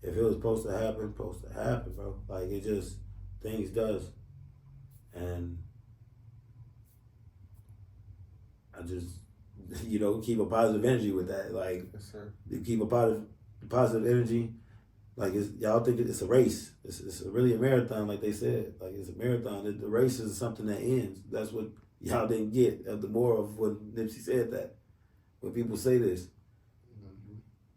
if it was supposed to happen, bro. Like, it just, things does. And I just, keep a positive energy with that. Like, yes, sir. You keep a positive energy. Like, y'all think it's a race. It's really a marathon, like they said. Like, it's a marathon. The race is something that ends. That's what y'all didn't get of the moral of when Nipsey said that. When people say this.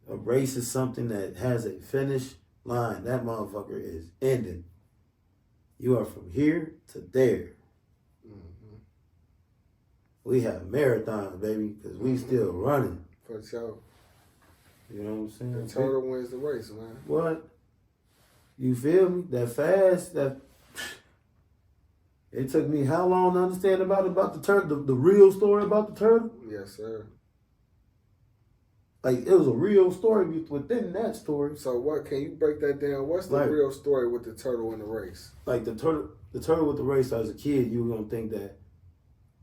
A race is something that has a finish line. That motherfucker is ending. You are from here to there. Mm-hmm. We have marathons, baby, because we still running. For sure. You know what I'm saying? The turtle wins the race, man. What? You feel me? That fast, it took me how long to understand about the turtle, the real story about the turtle? Yes, sir. Like, it was a real story within that story. So what, can you break that down? What's the real story with the turtle in the race? Like, the turtle with the race, as a kid, you were going to think that,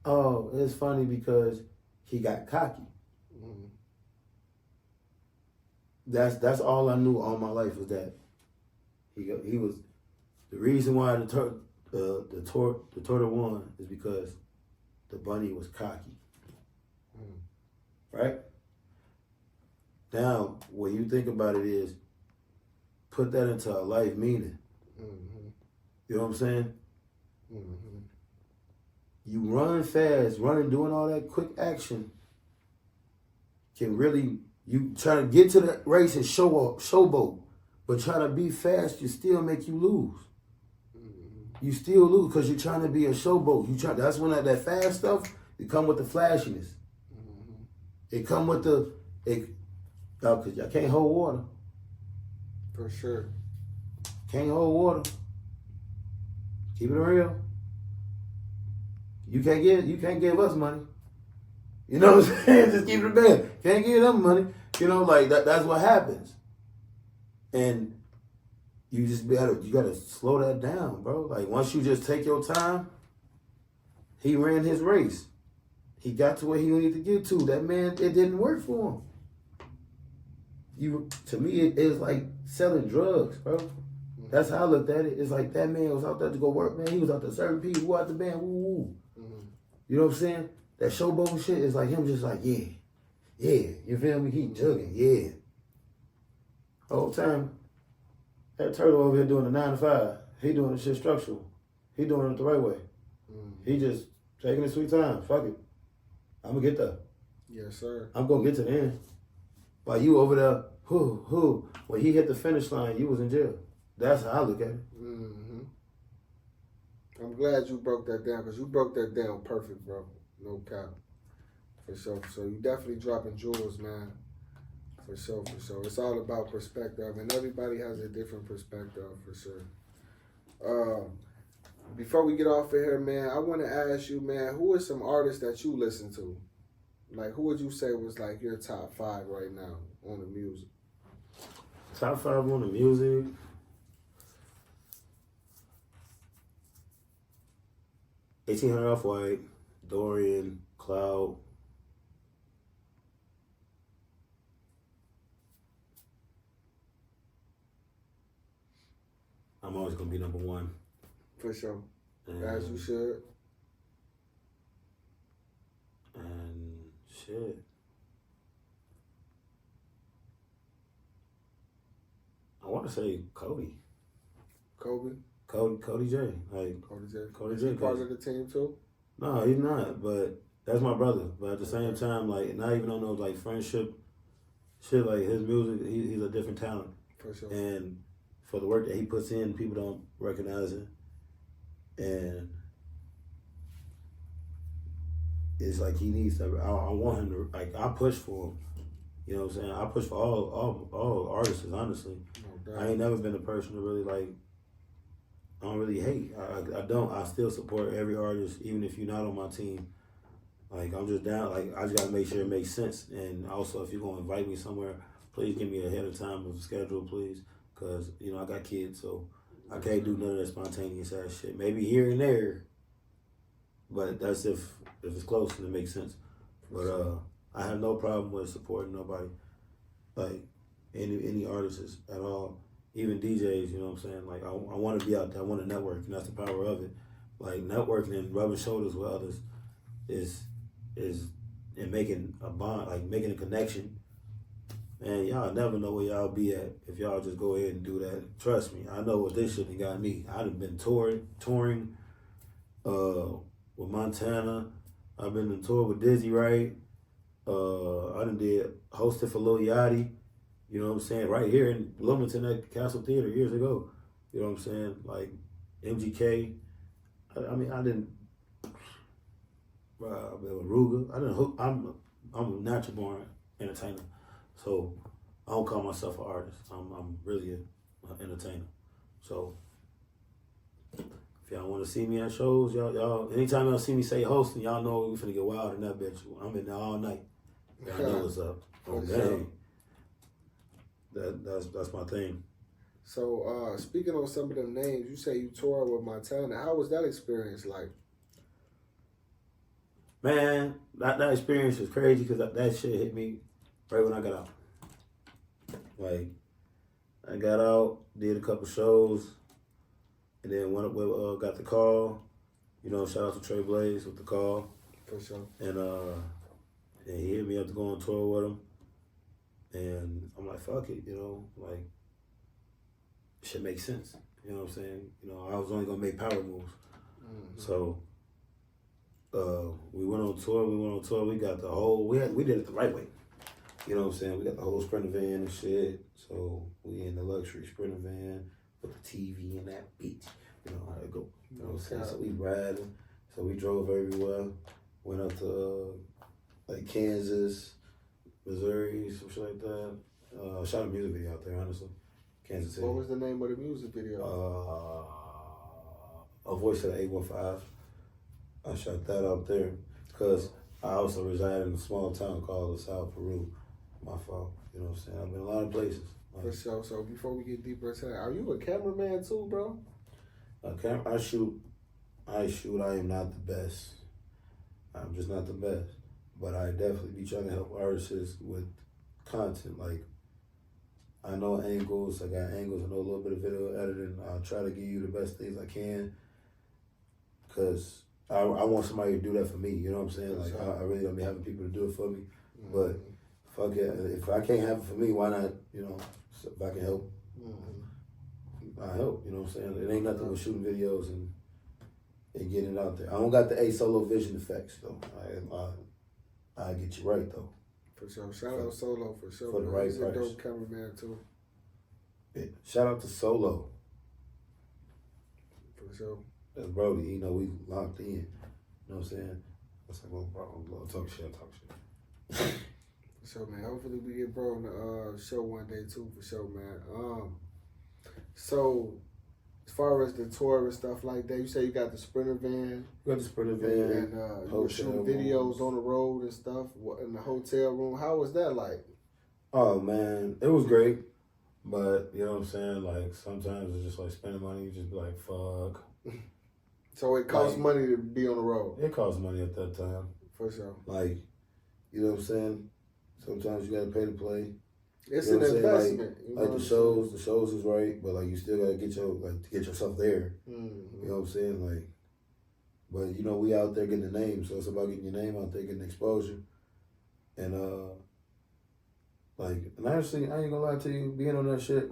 oh, it's funny because he got cocky. Mm-hmm. That's all I knew all my life was that he was the reason why the turtle won is because the bunny was cocky. Right? Now, what you think about it is put that into a life meaning. Mm-hmm. You know what I'm saying? Mm-hmm. You run fast, doing all that quick action can really, you try to get to the race and showboat, but try to be fast, you still make you lose. Mm-hmm. You still lose because you're trying to be a showboat. That's when that fast stuff, it come with the flashiness. Mm-hmm. It come with because y'all can't hold water. For sure. Can't hold water. Keep it real. You can't give us money. You know what I'm saying? Just keep it real. Can't give them money. Like that's what happens. And you gotta slow that down, bro. Like, once you just take your time, he ran his race. He got to where he needed to get to. That man, it didn't work for him. To me, it's like selling drugs, bro. Mm-hmm. That's how I looked at it. It's like that man was out there to go work, man. He was out there serving people, who out the band, woo woo. Mm-hmm. You know what I'm saying? That showboat shit is like him just like, yeah. You feel me? He jugging, yeah. The whole time, that turtle over here doing the 9 to 5. He doing the shit structural. He doing it the right way. Mm-hmm. He just taking his sweet time. Fuck it. I'm gonna get there. Yes, sir. I'm gonna get to the end. While you over there, when he hit the finish line, you was in jail. That's how I look at it. Mm-hmm. I'm glad you broke that down, because you broke that down perfect, bro. No cap. For sure. So you definitely dropping jewels, man. For sure. It's all about perspective, and everybody has a different perspective, for sure. Before we get off of here, man, I want to ask you, man, who are some artists that you listen to? Like, who would you say was like your top 5 right now on the music? Top 5 on the music? $1,800 Off-White, Dorian, Cloud. I'm always gonna be number 1. For sure. As you should. And shit. I want to say Cody. Kobe? Cody J. Like, Cody J. Part of the team too? No, he's not. But that's my brother. But at the same time, like, not even on those like friendship shit. Like, his music, he's a different talent. For sure. And for the work that he puts in, people don't recognize it. And it's like he needs to. I want him to. Like, I push for him. You know what I'm saying? I push for all artists. Honestly, I ain't never been a person to really like. I don't really hate. I don't. I still support every artist, even if you're not on my team. Like, I'm just down. Like, I just gotta make sure it makes sense. And also, if you're gonna invite me somewhere, please give me ahead of time of schedule, please, because I got kids, so I can't do none of that spontaneous ass shit. Maybe here and there, but that's if it's close and it makes sense. But I have no problem with supporting nobody, like any artists at all, even DJs. You know what I'm saying? Like I want to be out there. I want to network, and that's the power of it. Like networking and rubbing shoulders with others is and making a bond, like making a connection. Man, y'all never know where y'all be at if y'all just go ahead and do that. Trust me, I know what this shit done got me. I done been touring with Montana. I've been on tour with Dizzy Wright. I done hosted for Lil Yachty. You know what I'm saying? Right here in Bloomington at Castle Theater years ago. You know what I'm saying? Like MGK. I mean, I didn't. Ruga. I'm a natural born entertainer. So I don't call myself an artist. I'm really an entertainer. So if y'all want to see me at shows, y'all anytime y'all see me say hosting, y'all know we finna get wild in that bitch. I'm in there all night. Y'all know what's up. Okay. That's my thing. So speaking on some of them names, you say you toured with Montana. How was that experience like? Man, that experience was crazy because that shit hit me right when I got out. Like, I got out, did a couple shows, and then got the call. You know, shout out to Trey Blaze with the call. For sure. And he hit me up to go on tour with him. And I'm like, fuck it, you know, like, shit makes sense. You know what I'm saying? You know, I was only gonna make power moves. Mm-hmm. So we went on tour. We got we did it the right way. You know what I'm saying? We got the whole Sprinter van and shit. So we in the luxury Sprinter van with the TV and that beach. You know how it go. You know what I'm saying? So we riding. So we drove everywhere. Went up to like Kansas, Missouri, some shit like that. Shot a music video out there, honestly. Kansas City. What was the name of the music video? A Voice of the 815. I shot that out there because I also reside in a small town called LaSalle, Peru. My fault. You know what I'm saying? I've been a lot of places. For sure. So before we get deeper into that, are you a cameraman too, bro? I shoot. I am not the best. I'm just not the best. But I definitely be trying to help artists with content. Like, I know angles. I got angles. I know a little bit of video editing. I'll try to give you the best things I can. Because I want somebody to do that for me. You know what I'm saying? Like, I really don't be having people to do it for me. Mm-hmm. But fuck it. If I can't have it for me, why not, you know, if I can help, I help. You know what I'm saying? It ain't nothing with shooting videos and getting it out there. I don't got the solo vision effects, though. I get you right, though. For sure. Shout out Solo, for sure. For the right He's price. a dope cameraman, too. Yeah. Shout out to Solo. For sure. That's Brody. You know, we locked in. You know what I'm saying? That's like, well, bro, talk shit. For sure, man. Hopefully we get bro on the show one day, too, for sure, man. So, as far as the tour and stuff like that, you say you got the Sprinter van. We got the Sprinter van. And you were shooting videos on the road and stuff in the hotel room. How was that like? Oh, man. It was great. But, you know what I'm saying? Like, sometimes it's just like spending money. You just be like, fuck. So it costs money to be on the road? It costs money at that time. For sure. Like, you know what I'm saying? Sometimes you got to pay to play. It's you know an investment. Like the shows is right, but like you still gotta get yourself there. Mm-hmm. You know what I'm saying? Like, but you know we out there getting the name, so it's about getting your name out there, getting exposure, and honestly, I ain't gonna lie to you, being on that shit,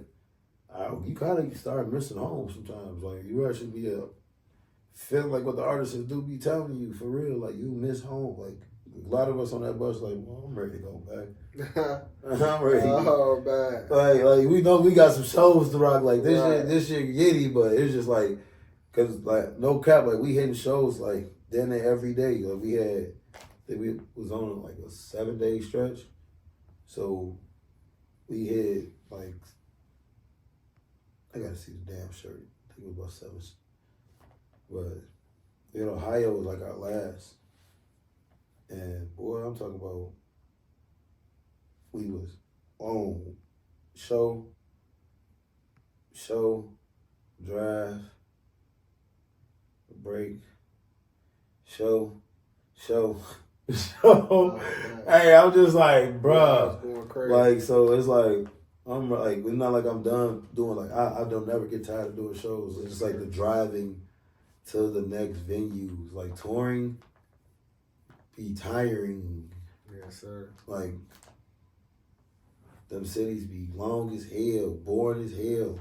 you kind of start missing home sometimes. Like you actually be feeling like what the artists do be telling you for real. Like you miss home. Like a lot of us on that bus, like, well, I'm ready to go back. I'm ready. Oh man. Like we know we got some shows to rock. Like this shit giddy, but it's just like, cause like no cap, like we hitting shows like then and every day. Like we was on like a 7-day stretch, so we hit like I gotta see the damn shirt. I think it was about 7, but Ohio was like our last, and boy, I'm talking about. We was on show, drive, break, show. Oh, Hey, I'm just like, bruh. Yeah, going crazy. Like, so it's like, I'm like, it's not like I'm done doing, like, I don't never get tired of doing shows. It's just like the driving to the next venues. Like, touring be tiring. Yes, sir. Like, them cities be long as hell, boring as hell.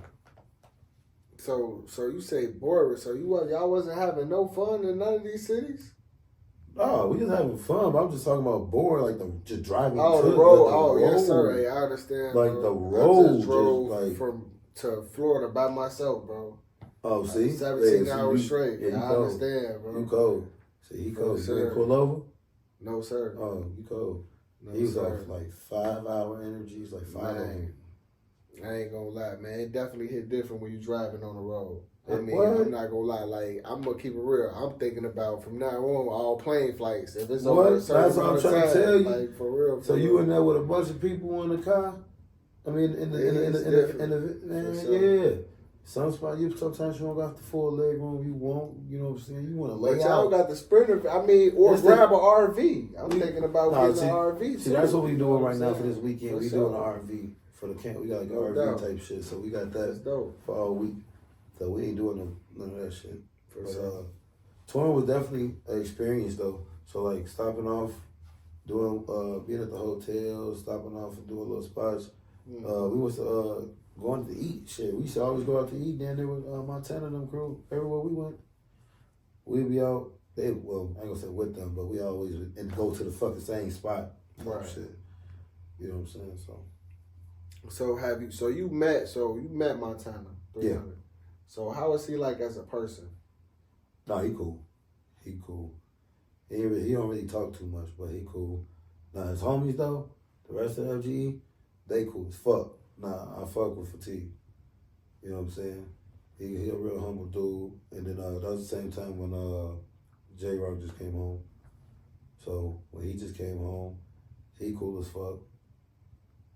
So you say boring. So y'all wasn't having no fun in none of these cities? Oh, we just having fun, but I'm just talking about boring, like just driving. Oh, to the road. like, Oh, road. yes, sir. Hey, I understand. Like bro. the road, I just drove like, to Florida by myself, bro. Oh, see, 17 hours straight. Yeah, I understand, bro. You cold. See, he cold. Yes, You ain't sir. pull over? No, sir. Oh, you cold. No, He was sir. off like 5-hour energies, like 5 of them. I ain't gonna lie, man. It definitely hit different when you driving on the road. I mean, What? I'm not gonna lie. Like, I'm gonna keep it real. I'm thinking about from now on all plane flights. If it's What? over a certain That's what I'm amount of trying to time, tell you. like for real. So you in there with a bunch of people in the car? I mean, in the man, yeah. Sometimes you don't got the full leg room you want. You know what I'm saying? You want to lay But out. y'all got the Sprinter. I mean, or That's grab an RV. I'm thinking about Nah, getting an RV too. See, that's what we You know doing what right I'm now for saying? this weekend. For We sure. doing an RV for the camp. We got like No RV doubt. type shit. So we got That's that dope. for all week. So we ain't doing none of that shit. For But sure. touring was definitely an experience though. So like stopping off, doing being at the hotel, stopping off and doing little spots. We was going to eat. Shit, we used to always go out to eat down there with Montana and them crew. Everywhere we went, we'd be out. I ain't gonna say with them, but we always would, and go to the fucking same spot. Right. Shit. You know what I'm saying? So you met Montana 300. Yeah. So how is he like as a person? Nah, he cool. He cool. He don't really talk too much, but he cool. Now his homies though, the rest of the FGE, they cool as fuck. Nah, I fuck with Fatigue. You know what I'm saying? He a real humble dude. And then that was the same time when J-Rock just came home. So when he just came home, he cool as fuck.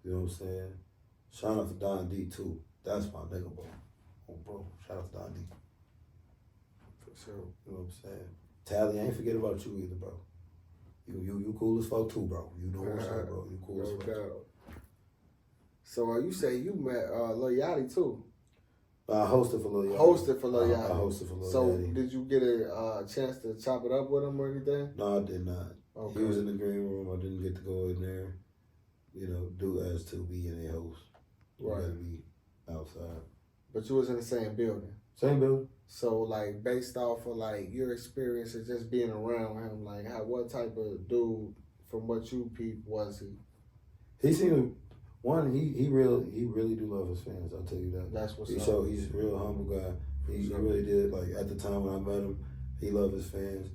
You know what I'm saying? Shout out to Don D too. That's my nigga, bro. Oh, bro. Shout out to Don D. For sure. You know what I'm saying? Tally, I ain't forget about you either, bro. You cool as fuck too, bro. You know what's up, bro. You cool as fuck. Doubt. So you say you met Lil Yachty too? I hosted for Lil Yachty. I hosted for Lil Yachty. So did you get a chance to chop it up with him or anything? No, I did not. Okay. He was in the green room. I didn't get to go in there. You know, do as to be in a host. You Right. gotta be outside. But you was in the same building. Same building. So like based off of like your experience of just being around him, like what type of dude from what you peeped was he? He seemed he really do love his fans. I'll tell you that. That's what's He's up. he's a real humble guy. He really did. Like at the time when I met him, he loved his fans,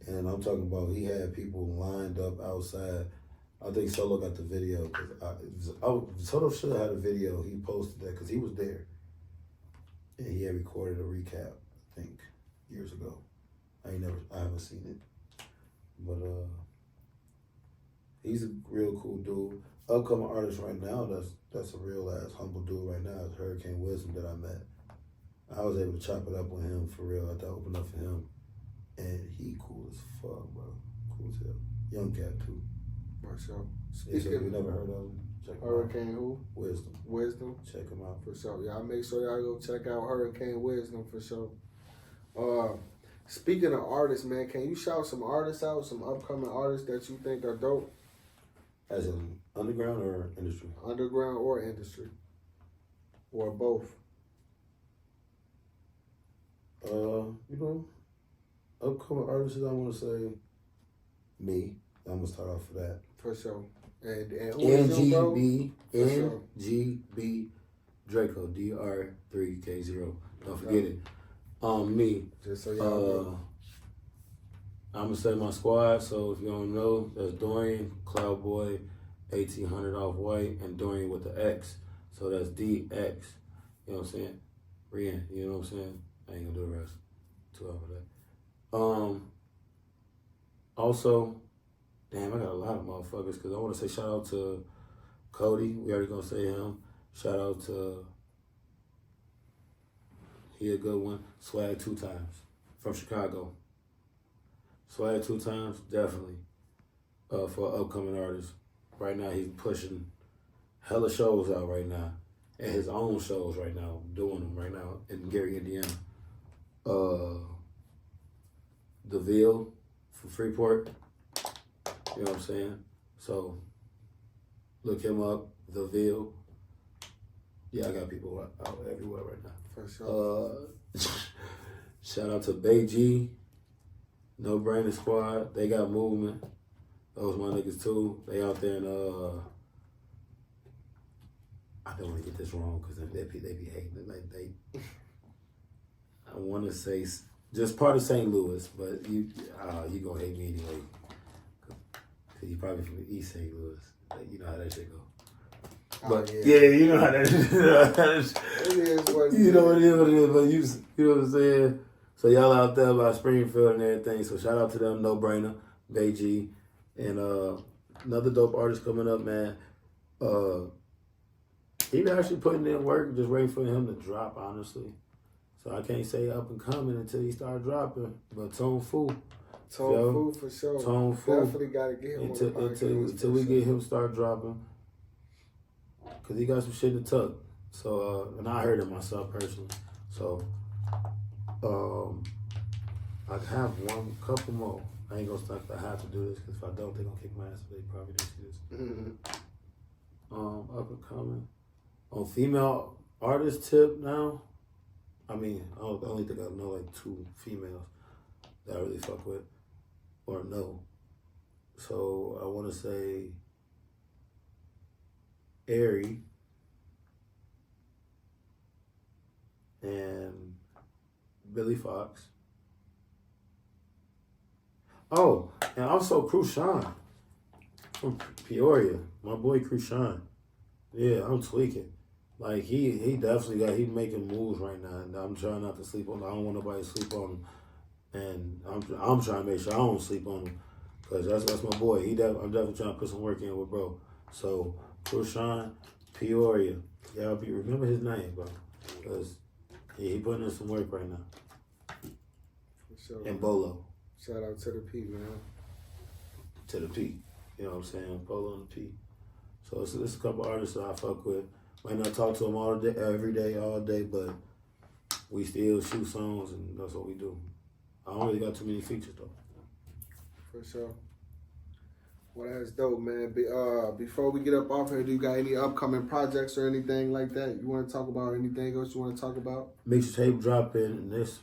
and I'm talking about he had people lined up outside. I think Solo got the video because Solo should have had a video. He posted that because he was there, and he had recorded a recap. I think years ago. I haven't seen it, but he's a real cool dude. Upcoming artist right now that's a real ass humble dude right now is Hurricane Wisdom that I met. I was able to chop it up with him for real. I had to open up for him, and he cool as fuck, bro. Cool as hell. Young cat too. For sure. If you never heard of him, check him Hurricane out. who? Wisdom. Check him out. For sure. Y'all make sure y'all go check out Hurricane Wisdom for sure. Speaking of artists, man, can you shout some artists out, some upcoming artists that you think are dope? As in underground or industry? Underground or industry? Or both? You know, upcoming artists, I want to say me. I'm going to start off with that. For sure. And who is you, bro? Ngb Dreko, DR3K0. Don't forget it. Me. Just so y'all know. I'm gonna say my squad. So if you don't know, that's Dorian, Cloudboy, 1800 off white, and Dorian with the X. So that's DX. You know what I'm saying? Rian. You know what I'm saying? I ain't gonna do the rest. Too off of that. Also, damn, I got a lot of motherfuckers because I want to say shout out to Cody. We already gonna say him. Shout out to He a good one. Swag 2 times from Chicago. Swag 2 times, definitely. For an upcoming artist. Right now, he's pushing hella shows out right now. And his own shows right now. Doing them right now in Gary, Indiana. DeVille from Freeport. You know what I'm saying? So, look him up. DeVille. Yeah, I got people out everywhere right now. For sure. Shout out to Bay G. No Brainer Squad. They got movement. Those my niggas too. They out there in I don't want to get this wrong because they be hating it. Like I want to say just part of St. Louis, but you gonna hate me anyway. Cause you probably from the East St. Louis. Like, you know how that shit go. But yeah, you know how that shit. You know what it is, but you know what I'm saying. So y'all out there by Springfield and everything. So shout out to them, No Brainer, Bay G, and another dope artist coming up, man. He been actually putting in work, just waiting for him to drop, honestly. So I can't say up and coming until he start dropping. But Tone Fu. Tone Fu for sure. Tone Fu. Definitely gotta get him until we get him start dropping. Cause he got some shit to tuck. So and I heard it myself personally. So I have couple more. I ain't gonna stop. I have to do this because if I don't, they gonna kick my ass. They probably didn't see this. Up and coming. On female artist tip now. I mean, I only think I know like 2 females that I really fuck with or know. So I want to say Airy and Billy Fox. Oh, and also Crucian from Peoria. My boy Crucian. Yeah, I'm tweaking. Like he definitely he making moves right now, and I'm trying not to sleep on him. I don't want nobody to sleep on him, and I'm trying to make sure I don't sleep on him, cause that's my boy. I'm definitely trying to put some work in with bro. So Crucian, Peoria, y'all remember his name, bro, cause he putting in some work right now. For sure. And Bolo. Shout out to the P, man. To the P, you know what I'm saying? Bolo and the P. So it's a couple artists that I fuck with. Might not talk to them all day, every day, all day, but we still shoot songs, and that's what we do. I don't really got too many features, though. For sure. Well, that's dope, man. Before we get up off here, do you got any upcoming projects or anything like that? You want to talk about anything else you want to talk about? Mixtape dropping this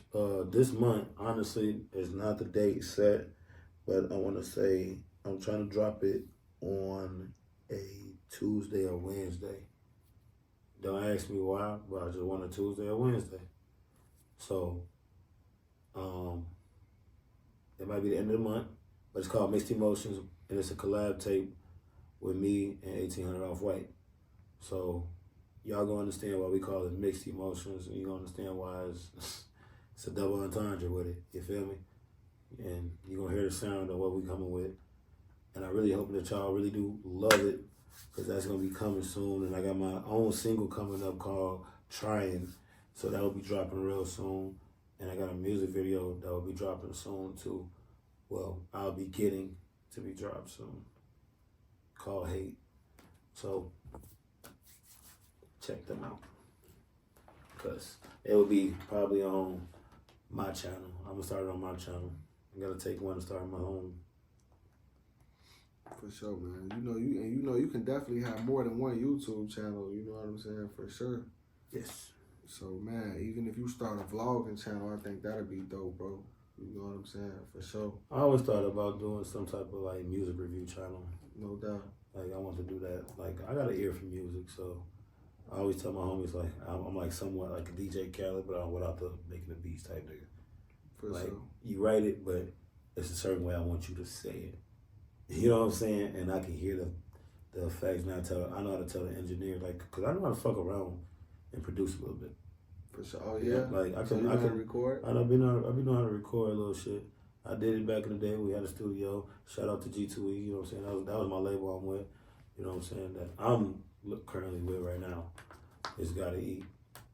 month. Honestly, is not the date set, but I want to say I'm trying to drop it on a Tuesday or Wednesday. Don't ask me why, but I just want a Tuesday or Wednesday. So, it might be the end of the month, but it's called Mixed Emotions, and it's a collab tape with me and 1800 Off White. So, y'all gonna understand why we call it Mixed Emotions, and you gonna understand why it's a double entendre with it. You feel me? And you gonna hear the sound of what we coming with. And I really hope that y'all really do love it, because that's going to be coming soon. And I got my own single coming up called Trying. So that will be dropping real soon. And I got a music video that will be dropping soon too. Well, I'll be getting to be dropped soon. Called Hate. So check them out. Because it will be probably on my channel. I'm going to start it on my channel. I got to take one to start my own. For sure, man. You know you can definitely have more than one YouTube channel. You know what I'm saying? For sure. Yes. So, man, even if you start a vlogging channel, I think that'd be dope, bro. You know what I'm saying? For sure. I always thought about doing some type of like music review channel. No doubt. Like I want to do that. Like I got an ear for music, so I always tell my homies like I'm like somewhat like a DJ Khaled, but I'm without the making the beats type nigga. For like sure. you write it, but it's a certain way I want you to say it. You know what I'm saying? And I can hear the effects. Now I know how to tell the engineer, like, cause I know how to fuck around and produce a little bit. For sure. Oh yeah. Like I so can. you I know how can to record. I be knowing how to record a little shit. I did it back in the day. We had a studio. Shout out to G2E. You know what I'm saying? That was my label I'm with. You know what I'm saying? That I'm currently with right now. It's Gotta Eat,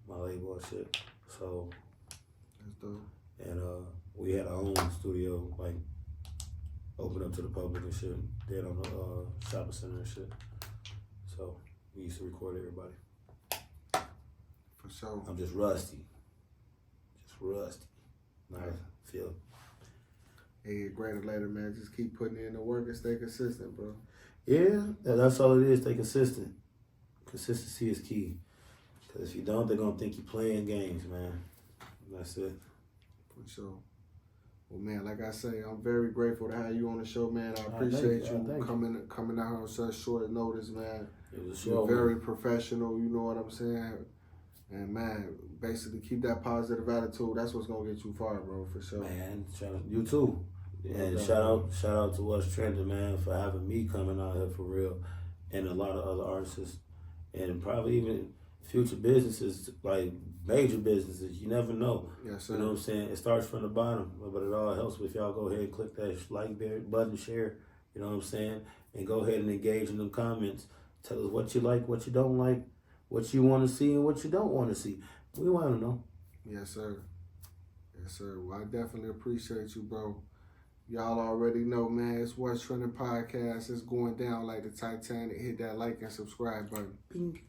my label and shit. So That's dope. And we had our own studio, like, open up to the public and shit. Dead on the shopping center and shit. So we used to record everybody. For sure. I'm just rusty. Nice. Feel. Hey, get greater later, man. Just keep putting in the work and stay consistent, bro. Yeah, that's all it is. Stay consistent. Consistency is key. Because if you don't, they're going to think you're playing games, man. That's it. For sure. Well, man, like I say, I'm very grateful to have you on the show, man. I appreciate you coming out on such short notice, man. It was a show, You're very professional, you know what I'm saying? And, man, basically keep that positive attitude. That's what's going to get you far, bro, for sure. Man, you too. And shout out to What's Trending, man, for having me coming out here for real, and a lot of other artists, and probably even future businesses, like major businesses. You never know. Yes, sir. You know what I'm saying? It starts from the bottom, but it all helps if y'all go ahead and click that like button, share. You know what I'm saying? And go ahead and engage in them comments. Tell us what you like, what you don't like, what you want to see, and what you don't want to see. We want to know. Yes, sir. Yes, sir. Well, I definitely appreciate you, bro. Y'all already know, man. It's What's Trending Podcast. It's going down like the Titanic. Hit that like and subscribe button. Bing.